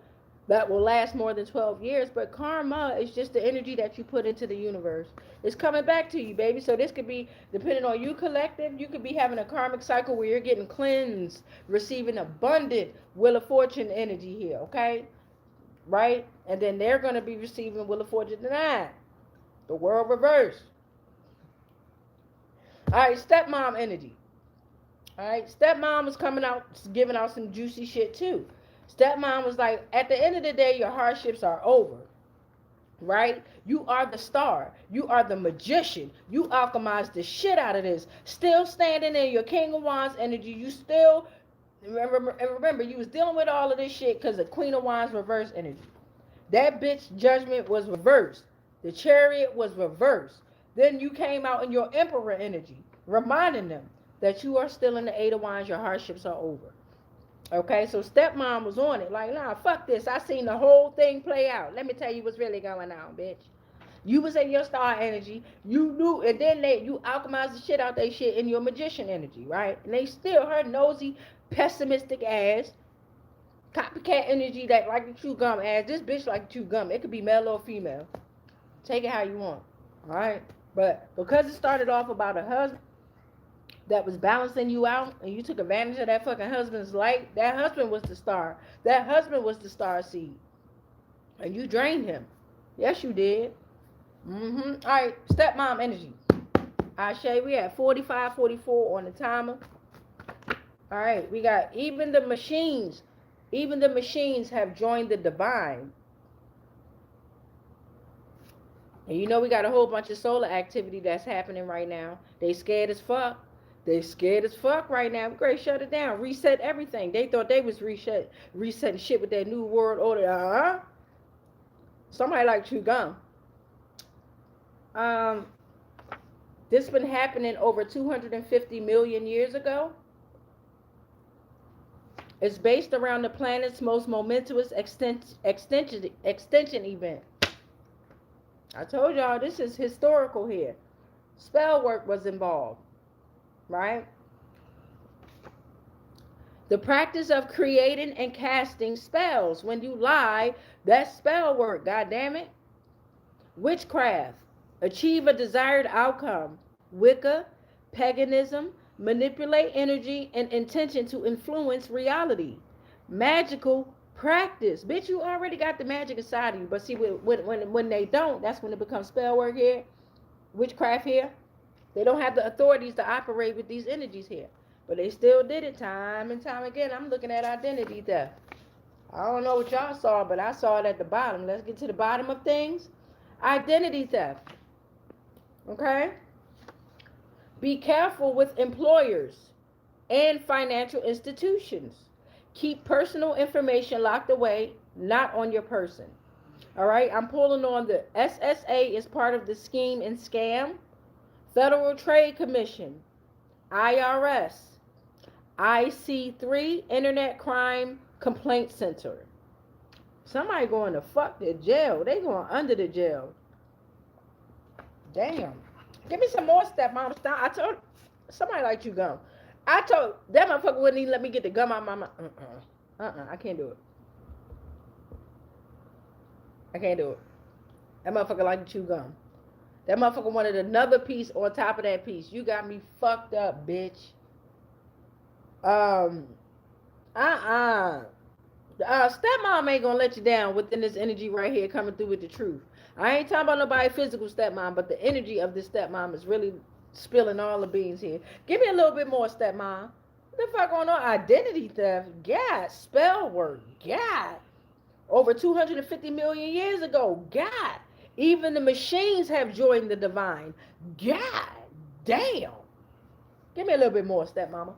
that will last more than 12 years. But karma is just the energy that you put into the universe. It's coming back to you, baby. So this could be, depending on you collective, you could be having a karmic cycle where you're getting cleansed, receiving abundant Wheel of Fortune energy here, okay? Right? And then they're going to be receiving Wheel of Fortune tonight. The world reverse. All right, stepmom energy. All right, stepmom was coming out, giving out some juicy shit too. Stepmom was like, at the end of the day, your hardships are over. right? You are the star. You are the magician. You alchemize the shit out of this. Still standing in your King of Wands energy. You still remember you was dealing with all of this shit because the Queen of Wands reverse energy. That bitch judgment was reversed. The Chariot was reversed. Then you came out in your Emperor energy, reminding them that you are still in the Eight of Wands. Your hardships are over. Okay, so stepmom was on it. Like, nah, fuck this. I seen the whole thing play out. Let me tell you what's really going on, bitch. You was in your star energy. You knew, and then you alchemized the shit out they shit in your magician energy, right? And they still her nosy, pessimistic ass, copycat energy that like to chew gum ass. This bitch like to chew gum. It could be male or female. Take it how you want. All right. But because it started off about a husband that was balancing you out and you took advantage of that fucking husband's light, that husband was the star. That husband was the star seed. And you drained him. Yes, you did. All right, stepmom energy. Ashe, we at 45, 44 on the timer. All right, we got even the machines have joined the divine. And you know we got a whole bunch of solar activity that's happening right now. They scared as fuck. They scared as fuck right now. We're going to shut it down. Reset everything. They thought they was resetting shit with that new world order. Somebody like chew gum. This been happening over 250 million years ago. It's based around the planet's most momentous extension event. I told y'all this is historical here. Spell work was involved, right? The practice of creating and casting spells. When you lie, that's spell work, God damn it. Witchcraft. Achieve a desired outcome. Wicca, paganism, manipulate energy and intention to influence reality. Magical practice. Bitch, you already got the magic inside of you. But see, when they don't, that's when it becomes spell work here. Witchcraft here. They don't have the authorities to operate with these energies here. But they still did it time and time again. I'm looking at identity theft. I don't know what y'all saw, but I saw it at the bottom. Let's get to the bottom of things. Identity theft. Okay? Be careful with employers and financial institutions. Keep personal information locked away, not on your person. All right? I'm pulling on the SSA is part of the scheme and scam. Federal Trade Commission, IRS, IC3, Internet Crime Complaint Center. Somebody going to fuck the jail. They going under the jail. Damn. Give me some more stepmom. I told somebody like you gum. I told that motherfucker wouldn't even let me get the gum out my mouth. I can't do it. I can't do it. That motherfucker like to chew gum. That motherfucker wanted another piece on top of that piece. You got me fucked up, bitch. Stepmom ain't gonna let you down within this energy right here coming through with the truth. I ain't talking about nobody physical stepmom, but the energy of this stepmom is really spilling all the beans here. Give me a little bit more, stepmom. What the fuck going on? Identity theft. God. Spell work. God. Over 250 million years ago. God. Even the machines have joined the divine. God damn. Give me a little bit more, stepmama.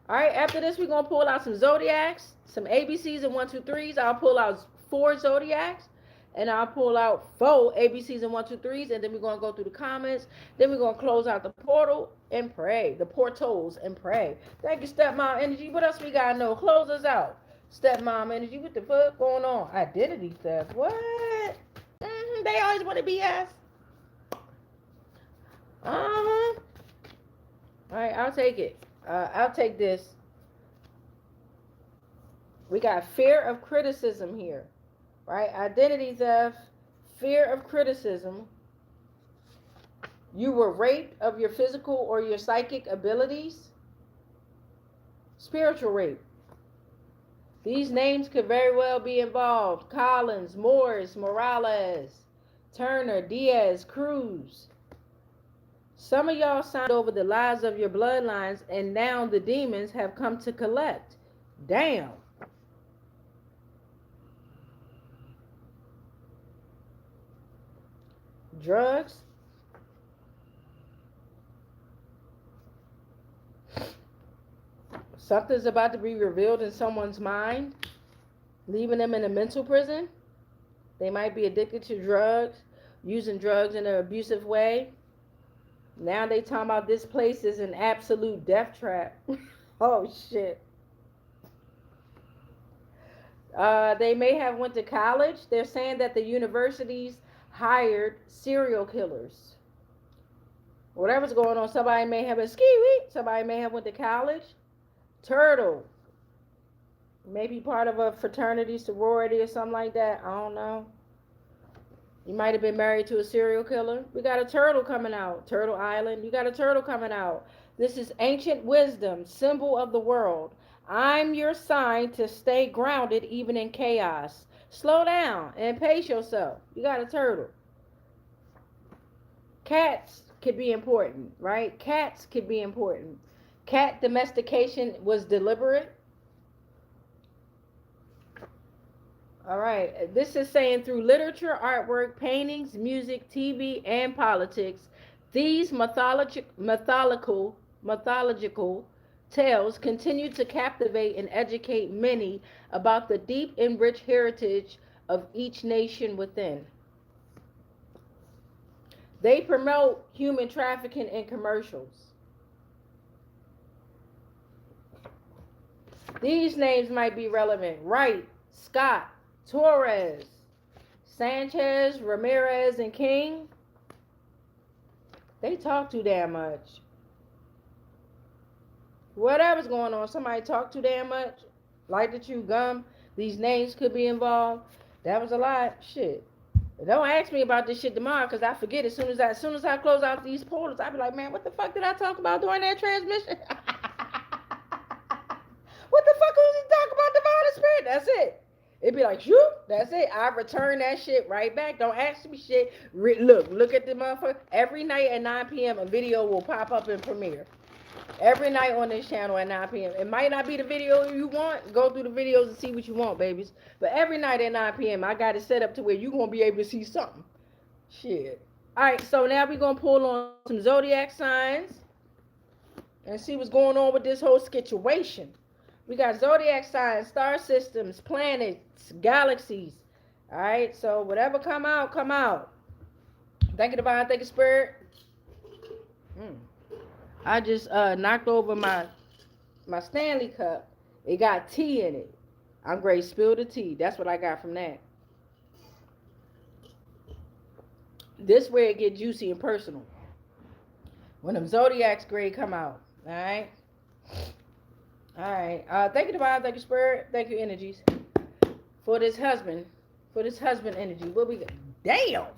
All right, after this, we're going to pull out some Zodiacs, some ABCs and 1, 2, 3s. I'll pull out 4 Zodiacs, and I'll pull out 4 ABCs and 1, 2, 3s, and then we're going to go through the comments. Then we're going to close out the portal and pray, the portals and pray. Thank you, stepmom energy. What else we got to know? Close us out. Stepmom energy, what the fuck going on? Identity theft. What? They always want to be asked. All right, I'll take it. I'll take this. We got fear of criticism here, right? Identity theft, fear of criticism. You were raped of your physical or your psychic abilities. Spiritual rape. These names could very well be involved. Collins, Morris, Morales, Turner, Diaz, Cruz. Some of y'all signed over the lives of your bloodlines, and now the demons have come to collect. Damn. drugs. Something's about to be revealed in someone's mind, leaving them in a mental prison. They might be addicted to drugs, using drugs in an abusive way. Now they talking about this place is an absolute death trap. Oh shit. They may have went to college. They're saying that the universities hired serial killers. Whatever's going on, somebody may have a ski. Somebody may have went to college. Turtle. Maybe part of a fraternity, sorority, or something like that. I don't know. You might have been married to a serial killer. We got a turtle coming out. Turtle Island. You got a turtle coming out. This is ancient wisdom, symbol of the world. I'm your sign to stay grounded even in chaos. Slow down and pace yourself. You got a turtle. Cats could be important, right? Cats could be important. Cat domestication was deliberate. All right. This is saying through literature, artwork, paintings, music, TV, and politics, these mythological tales continue to captivate and educate many about the deep and rich heritage of each nation within. They promote human trafficking in commercials. These names might be relevant. Wright, Scott, Torres, Sanchez, Ramirez, and King. They talk too damn much. Whatever's going on, somebody talk too damn much. Like to chew gum. These names could be involved. That was a lot. Shit. Don't ask me about this shit tomorrow, because I forget as soon as I close out these portals. I'll be like, man, what the fuck did I talk about during that transmission? What the fuck was he talking about, divine spirit? That's it. It'd be like, shoot, that's it. I return that shit right back. Don't ask me shit. Look at the motherfucker. Every night at 9 p.m. a video will pop up in Premiere. Every night on this channel at 9 p.m. It might not be the video you want. Go through the videos and see what you want, babies. But every night at 9 p.m. I got it set up to where you're going to be able to see something. Shit. All right, so now we're going to pull on some zodiac signs and see what's going on with this whole situation. We got zodiac signs, star systems, planets, galaxies. All right, so whatever come out, come out. Thank you, divine. Thank you, spirit. I just knocked over my Stanley cup. It got tea in it. I'm great. Spill the tea. That's what I got from that. This where it get juicy and personal. When them zodiacs grade come out. All right. All right. Thank you, divine. Thank you, spirit. Thank you, energies. For this husband energy. What we got? Damn. All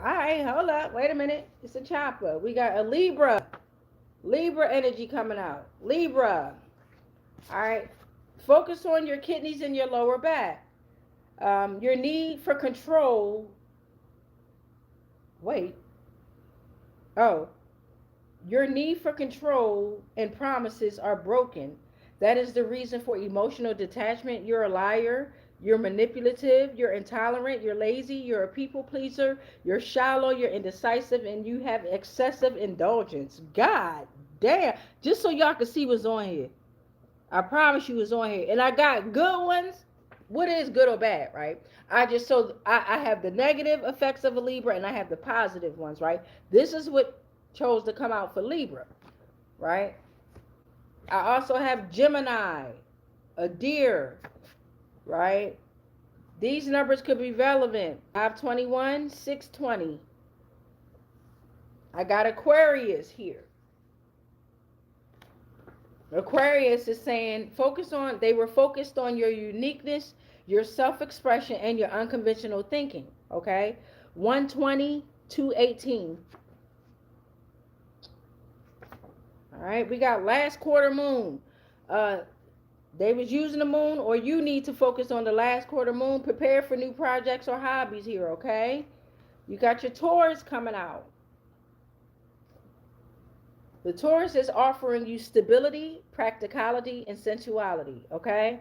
right. Hold up. Wait a minute. It's a chopper. We got a Libra. Libra energy coming out. Libra. All right. Focus on your kidneys and your lower back. Your need for control. Wait. Oh. Your need for control and promises are broken. That is the reason for emotional detachment. You're a liar. You're manipulative. You're intolerant. You're lazy. You're a people pleaser. You're shallow. You're indecisive. And you have excessive indulgence. God damn. Just so y'all can see what's on here. I promise you what's on here. And I got good ones. What is good or bad, right? I have the negative effects of a Libra and I have the positive ones, right? This is what chose to come out for Libra, right? I also have Gemini, a deer, right? These numbers could be relevant. 521, 620. I got Aquarius here. Aquarius is saying they were focused on your uniqueness, your self-expression, and your unconventional thinking, okay? 120, 218. All right, we got last quarter moon. They was using the moon, or you need to focus on the last quarter moon. Prepare for new projects or hobbies here, okay? You got your Taurus coming out. The Taurus is offering you stability, practicality, and sensuality, okay?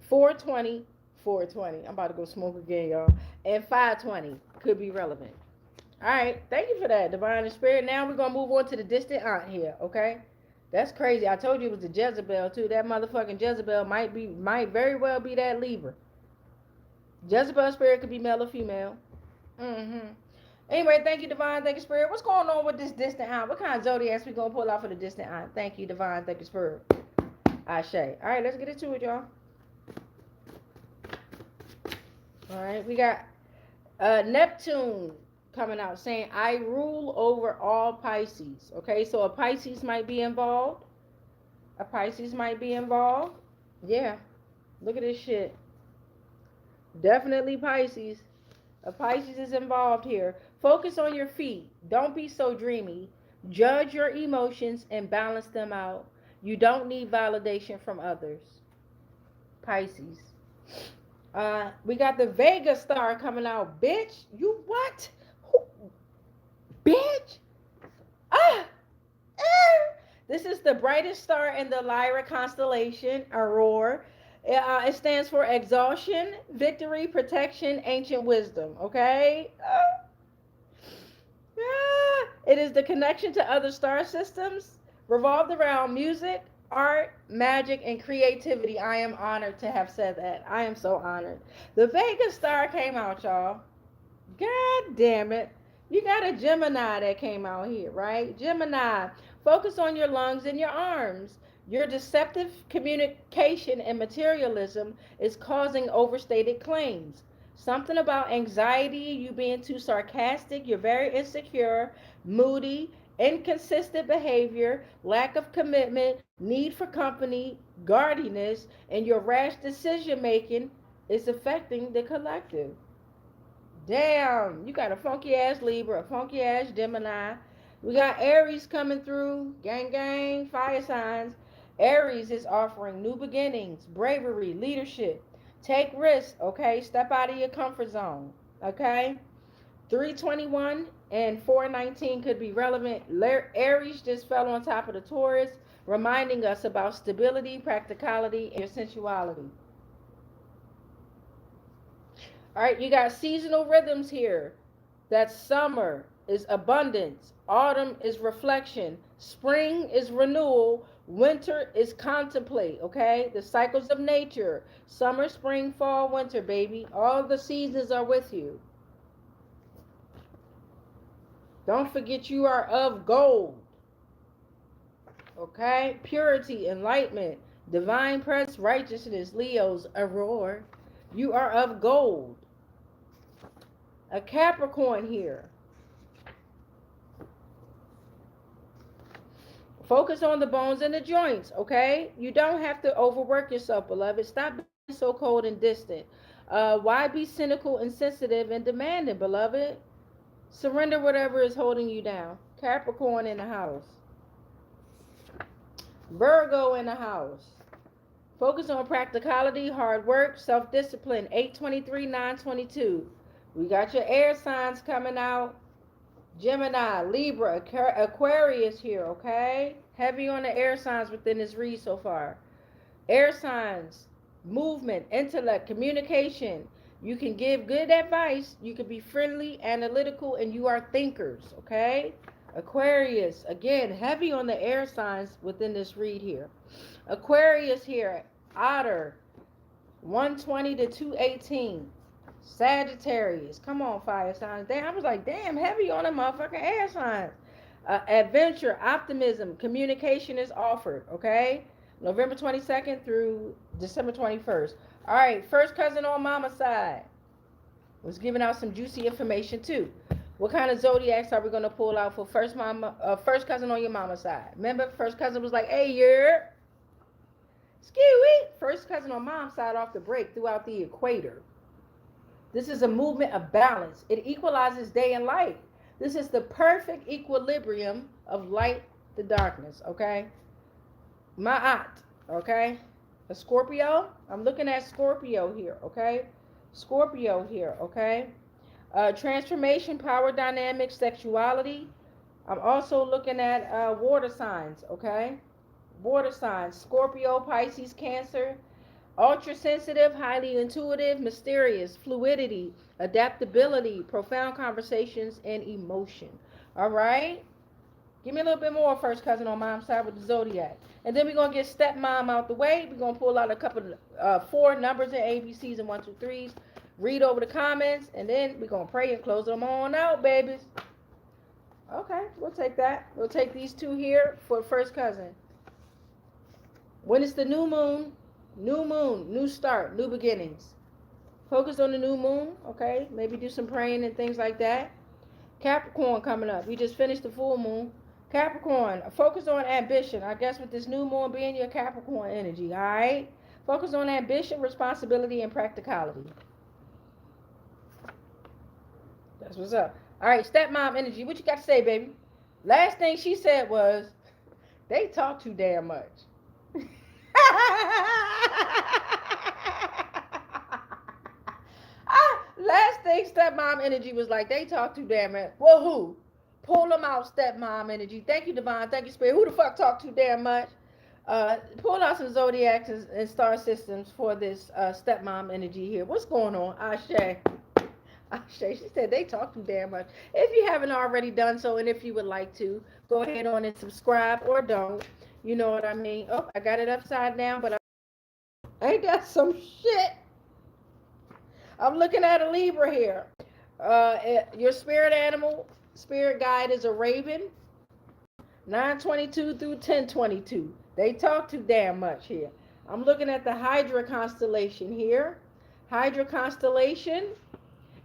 420. I'm about to go smoke again, y'all. And 520 could be relevant. All right, thank you for that, divine and spirit. Now we're gonna move on to the distant aunt here, okay? That's crazy. I told you it was a Jezebel too. That motherfucking Jezebel might very well be that Libra. Jezebel spirit could be male or female. Mm-hmm. Anyway, thank you, divine. Thank you, spirit. What's going on with this distant aunt? What kind of zodiacs we gonna pull out for the distant aunt? Thank you, divine. Thank you, spirit. Ashe. All right, let's get into it, y'all. All right, we got Neptune coming out saying, I rule over all Pisces. Okay, so a Pisces might be involved. A Pisces might be involved. Yeah, look at this shit. Definitely Pisces. A Pisces is involved here. Focus on your feet. Don't be so dreamy. Judge your emotions and balance them out. You don't need validation from others. Pisces. We got the Vega star coming out. Bitch, you what? Who? Bitch? Ah! This is the brightest star in the Lyra constellation, Aurora. It stands for exhaustion, victory, protection, ancient wisdom. Okay? It is the connection to other star systems, revolved around music, art, magic, and creativity. I am honored to have said that. I am so honored. The Vega star came out, y'all. God damn it. You got a Gemini that came out here, right? Gemini, focus on your lungs and your arms. Your deceptive communication and materialism is causing overstated claims. Something about anxiety, you being too sarcastic, you're very insecure, moody, inconsistent behavior, lack of commitment, need for company, guardiness, and your rash decision making is affecting the collective. Damn, you got a funky ass Libra, a funky ass Gemini. We got Aries coming through, gang, gang, fire signs. Aries is offering new beginnings, bravery, leadership. Take risks, okay? Step out of your comfort zone, okay? 321 and 419 could be relevant. Aries just fell on top of the Taurus, reminding us about stability, practicality, and your sensuality. All right, you got seasonal rhythms here. That summer is abundance, autumn is reflection, spring is renewal, winter is contemplate, okay? The cycles of nature, summer, spring, fall, winter, baby. All the seasons are with you. Don't forget you are of gold, okay? Purity, enlightenment, divine presence, righteousness, Leo's, aurora. You are of gold. A Capricorn here. Focus on the bones and the joints, okay? You don't have to overwork yourself, beloved. Stop being so cold and distant. Why be cynical, insensitive, and demanding, beloved? Surrender whatever is holding you down. Capricorn in the house. Virgo in the house. Focus on practicality, hard work, self-discipline. 823, 922. We got your air signs coming out. Gemini, Libra, Aquarius here, okay? Heavy on the air signs within this read so far. Air signs, movement, intellect, communication. You can give good advice. You can be friendly, analytical, and you are thinkers, okay? Aquarius, again, heavy on the air signs within this read here. Aquarius here, Otter, 120 to 218. Sagittarius, come on, fire signs. Damn, I was like, damn, heavy on the motherfucking air signs. Adventure, optimism, communication is offered, okay? November 22nd through December 21st. All right, first cousin on mama's side. Was giving out some juicy information too. What kind of zodiacs are we gonna pull out for first cousin on your mama's side? Remember, first cousin was like, hey, you're skewy. First cousin on mom's side off the break throughout the equator. This is a movement of balance. It equalizes day and light. This is the perfect equilibrium of light to darkness, okay? My aunt, okay? A Scorpio. I'm looking at Scorpio here, okay? Scorpio here, okay? Transformation, power dynamics, sexuality. I'm also looking at water signs, okay? Water signs, Scorpio, Pisces, Cancer. Ultra sensitive, highly intuitive, mysterious, fluidity, adaptability, profound conversations, and emotion. All right? Give me a little bit more first cousin on mom's side with the Zodiac. And then we're going to get stepmom out the way. We're going to pull out a couple of 4 numbers and ABCs and 1, 2, 3s. Read over the comments. And then we're going to pray and close them on out, babies. Okay, we'll take that. We'll take these 2 here for first cousin. When it's the new moon, new start, new beginnings. Focus on the new moon, okay? Maybe do some praying and things like that. Capricorn coming up. We just finished the full moon. Capricorn, focus on ambition. I guess with this new moon being your Capricorn energy, all right? Focus on ambition, responsibility, and practicality. That's what's up. All right, stepmom energy. What you got to say, baby? Last thing she said was, they talk too damn much. Last thing stepmom energy was like, they talk too damn much. Well, who? Pull them out, stepmom energy. Thank you, Divine. Thank you, Spirit. Who the fuck talk too damn much? Pull out some zodiacs and star systems for this stepmom energy here. What's going on? Ashe. Ashe. She said they talk too damn much. If you haven't already done so, and if you would like to, go ahead on and subscribe or don't. You know what I mean? Oh, I got it upside down, but I got some shit. I'm looking at a Libra here. Your spirit animal, spirit guide is a raven. 922 through 1022. They talk too damn much here. I'm looking at the Hydra constellation here. Hydra constellation.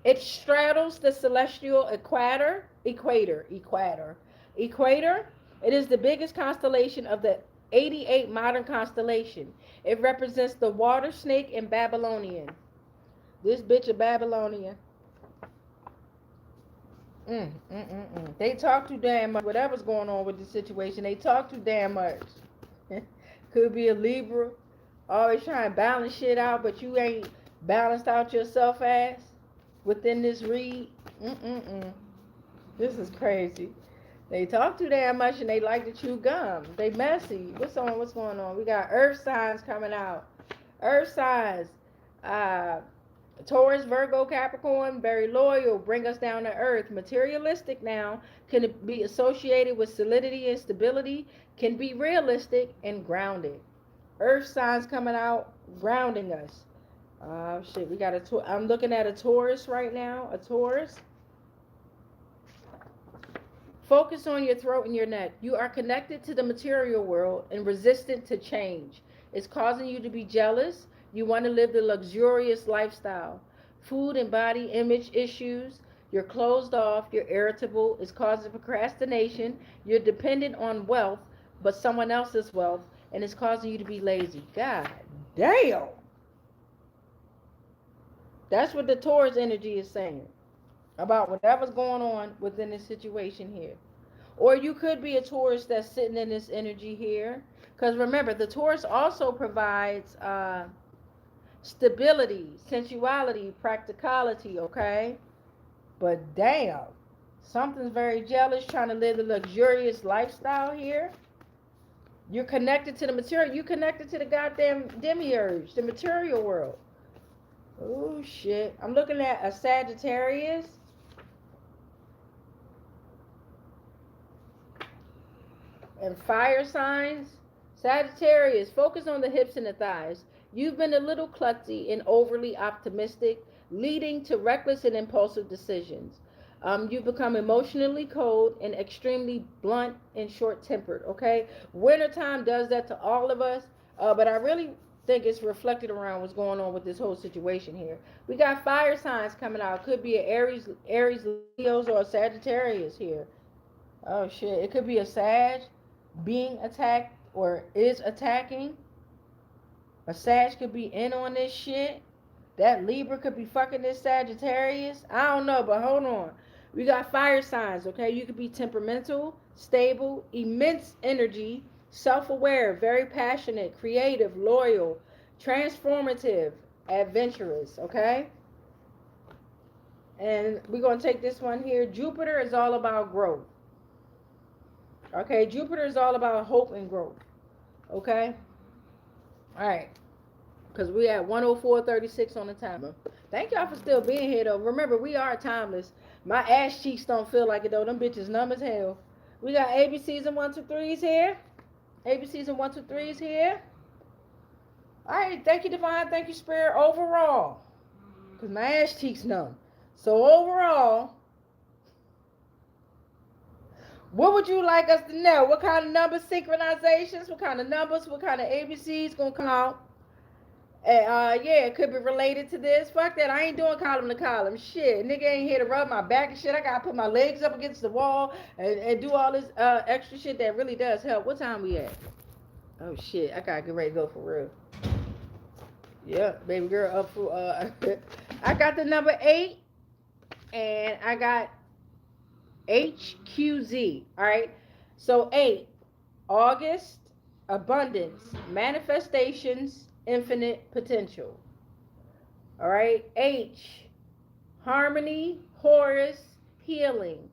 It straddles the celestial equator. Equator. It is the biggest constellation of the 88 modern constellation. It represents the water snake in Babylonian. This bitch a Babylonian. They talk too damn much. Whatever's going on with the situation, they talk too damn much. Could be a Libra. Always trying to balance shit out, but you ain't balanced out yourself ass within this read. This is crazy. They talk too damn much and they like to chew gum. They messy. What's going on? We got earth signs coming out. Earth signs. Taurus, Virgo, Capricorn, very loyal, bring us down to earth. Materialistic now can be associated with solidity and stability, can be realistic and grounded. Earth signs coming out, grounding us. Shit, we got I'm looking at a Taurus right now, a Taurus. Focus on your throat and your neck. You are connected to the material world and resistant to change. It's causing you to be jealous. You want to live the luxurious lifestyle. Food and body image issues. You're closed off. You're irritable. It's causing procrastination. You're dependent on wealth, but someone else's wealth, and it's causing you to be lazy. God damn. That's what the Taurus energy is saying about whatever's going on within this situation here. Or you could be a Taurus that's sitting in this energy here. Because remember, the Taurus also provides stability, sensuality, practicality, okay? But damn, something's very jealous, trying to live the luxurious lifestyle here. You're connected to the material. You're connected to the goddamn demiurge, the material world. Oh, shit. I'm looking at a Sagittarius. And fire signs. Sagittarius, focus on the hips and the thighs. You've been a little klutzy and overly optimistic, leading to reckless and impulsive decisions. You've become emotionally cold and extremely blunt and short-tempered, okay? Wintertime does that to all of us, but I really think it's reflected around what's going on with this whole situation here. We got fire signs coming out. Could be an Aries, Leos, or a Sagittarius here. Oh, shit. It could be a Sag being attacked or is attacking. A Sag could be in on this shit. That Libra could be fucking this Sagittarius. I don't know, but hold on. We got fire signs, okay? You could be temperamental, stable, immense energy, self-aware, very passionate, creative, loyal, transformative, adventurous, okay? And we're going to take this one here. Jupiter is all about growth. Okay, Jupiter is all about hope and growth. Okay? All right. Because we at 104.36 on the timer. Thank y'all for still being here, though. Remember, we are timeless. My ass cheeks don't feel like it, though. Them bitches numb as hell. We got ABCs and 123s here. ABCs and 123s here. All right. Thank you, Divine. Thank you, Spirit. Overall, because my ass cheeks numb. So, overall, what would you like us to know? What kind of number synchronizations? What kind of numbers? What kind of ABCs going to come out? Yeah, it could be related to this. Fuck that. I ain't doing column to column. Shit. Nigga ain't here to rub my back and shit. I gotta put my legs up against the wall and do all this extra shit that really does help. What time we at? Oh shit. I gotta get ready to go for real. Yeah, baby girl up for I got the number 8 and I got HQZ. Alright. So 8, August, abundance, manifestations, infinite potential. All right. H, harmony, Horus, healing.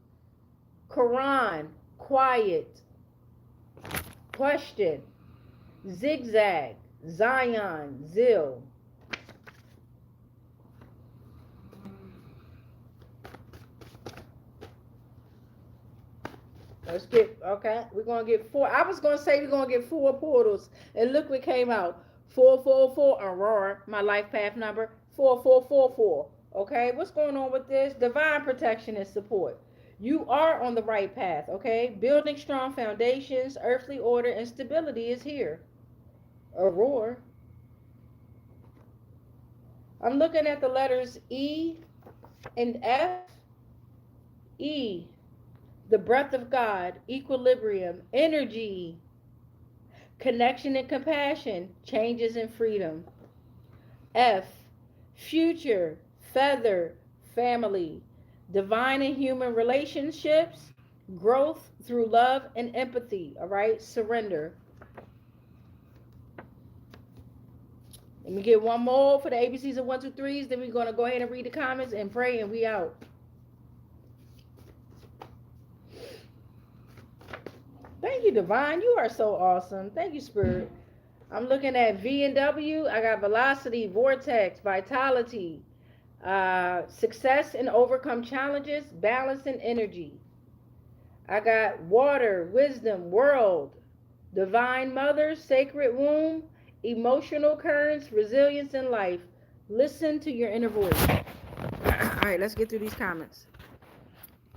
Quran, quiet. Question, zigzag, Zion, Zil. Let's get, okay, we're going to get 4. I was going to say we're going to get 4 portals. And look what came out. 444, Aurora, my life path number, 4444. Okay, what's going on with this? Divine protection and support. You are on the right path, okay? Building strong foundations, earthly order, and stability is here. Aurora. I'm looking at the letters E and F. E, the breath of God, equilibrium, energy, connection and compassion, changes and freedom. F, future, feather, family, divine and human relationships, growth through love and empathy, all right? Surrender. Let me get one more for the ABCs and 123s, then we're going to go ahead and read the comments and pray, and we out. Thank you, Divine. You are so awesome. Thank you, Spirit. I'm looking at V and W. I got velocity, vortex, vitality, success and overcome challenges, balance and energy. I got water, wisdom, world, divine mother, sacred womb, emotional currents, resilience in life. Listen to your inner voice. All right, let's get through these comments.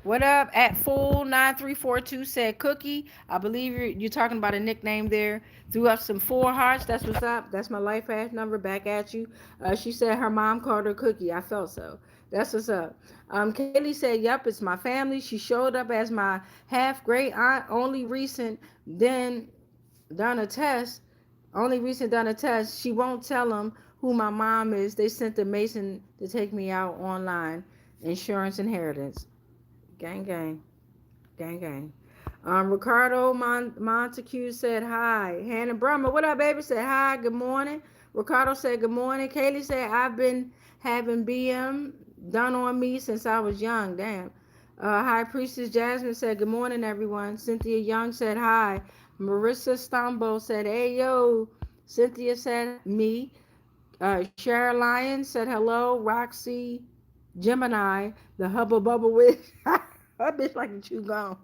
What up? At full 9342 said Cookie. I believe you're talking about a nickname there. Threw up some 4 hearts. That's what's up. That's my life path number. Back at you. She said her mom called her Cookie. I felt so. That's what's up. Kaylee said, "Yup, it's my family. She showed up as my half great aunt. Only recent done a test. She won't tell them who my mom is. They sent the Mason to take me out online. Insurance inheritance." Gang, gang. Gang, gang. Ricardo Montague said hi. Hannah Brummer, what up, baby? Said hi. Good morning. Ricardo said good morning. Kaylee said I've been having BM done on me since I was young. Damn. High Priestess Jasmine said good morning, everyone. Cynthia Young said hi. Marissa Stumbo said hey, yo. Cynthia said me. Shara Lyons said hello. Roxy Gemini, the Hubba Bubba Witch. That bitch like a chew gum.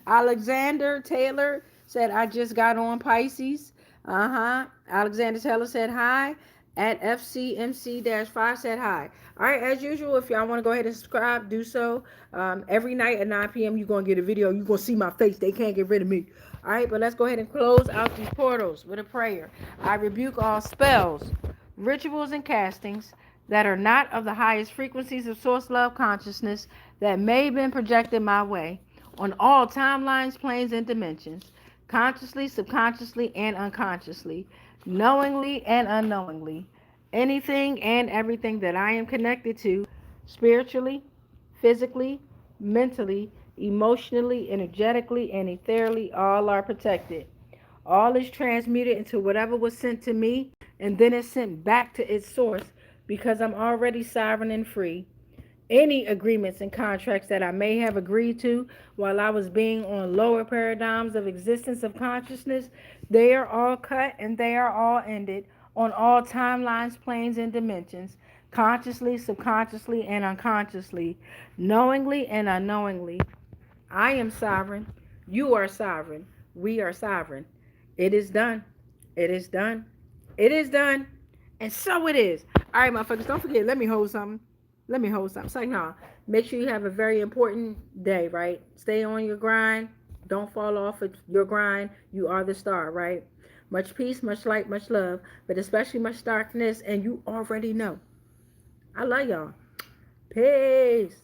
Alexander Taylor said, I just got on Pisces. Alexander Taylor said hi. At FCMC-5 said hi. All right, as usual, if y'all want to go ahead and subscribe, do so. Every night at 9 p.m., you're going to get a video. You're going to see my face. They can't get rid of me. All right, but let's go ahead and close out these portals with a prayer. I rebuke all spells, rituals, and castings that are not of the highest frequencies of source love consciousness that may have been projected my way on all timelines, planes, and dimensions, consciously, subconsciously, and unconsciously, knowingly and unknowingly. Anything and everything that I am connected to, spiritually, physically, mentally, emotionally, energetically, and ethereally, all are protected. All is transmuted into whatever was sent to me, and then it's sent back to its source, because I'm already sovereign and free. Any agreements and contracts that I may have agreed to while I was being on lower paradigms of existence of consciousness, they are all cut and they are all ended. on all timelines, planes, and dimensions, consciously, subconsciously, and unconsciously, knowingly and unknowingly. I am sovereign. You are sovereign. We are sovereign. It is done. It is done. It is done. And so it is. All right, motherfuckers, don't forget, let me hold something. Let me hold something. It's like, no, make sure you have a very important day, right? Stay on your grind. Don't fall off of your grind. You are the star, right? Much peace, much light, much love, but especially much darkness. And you already know. I love y'all. Peace.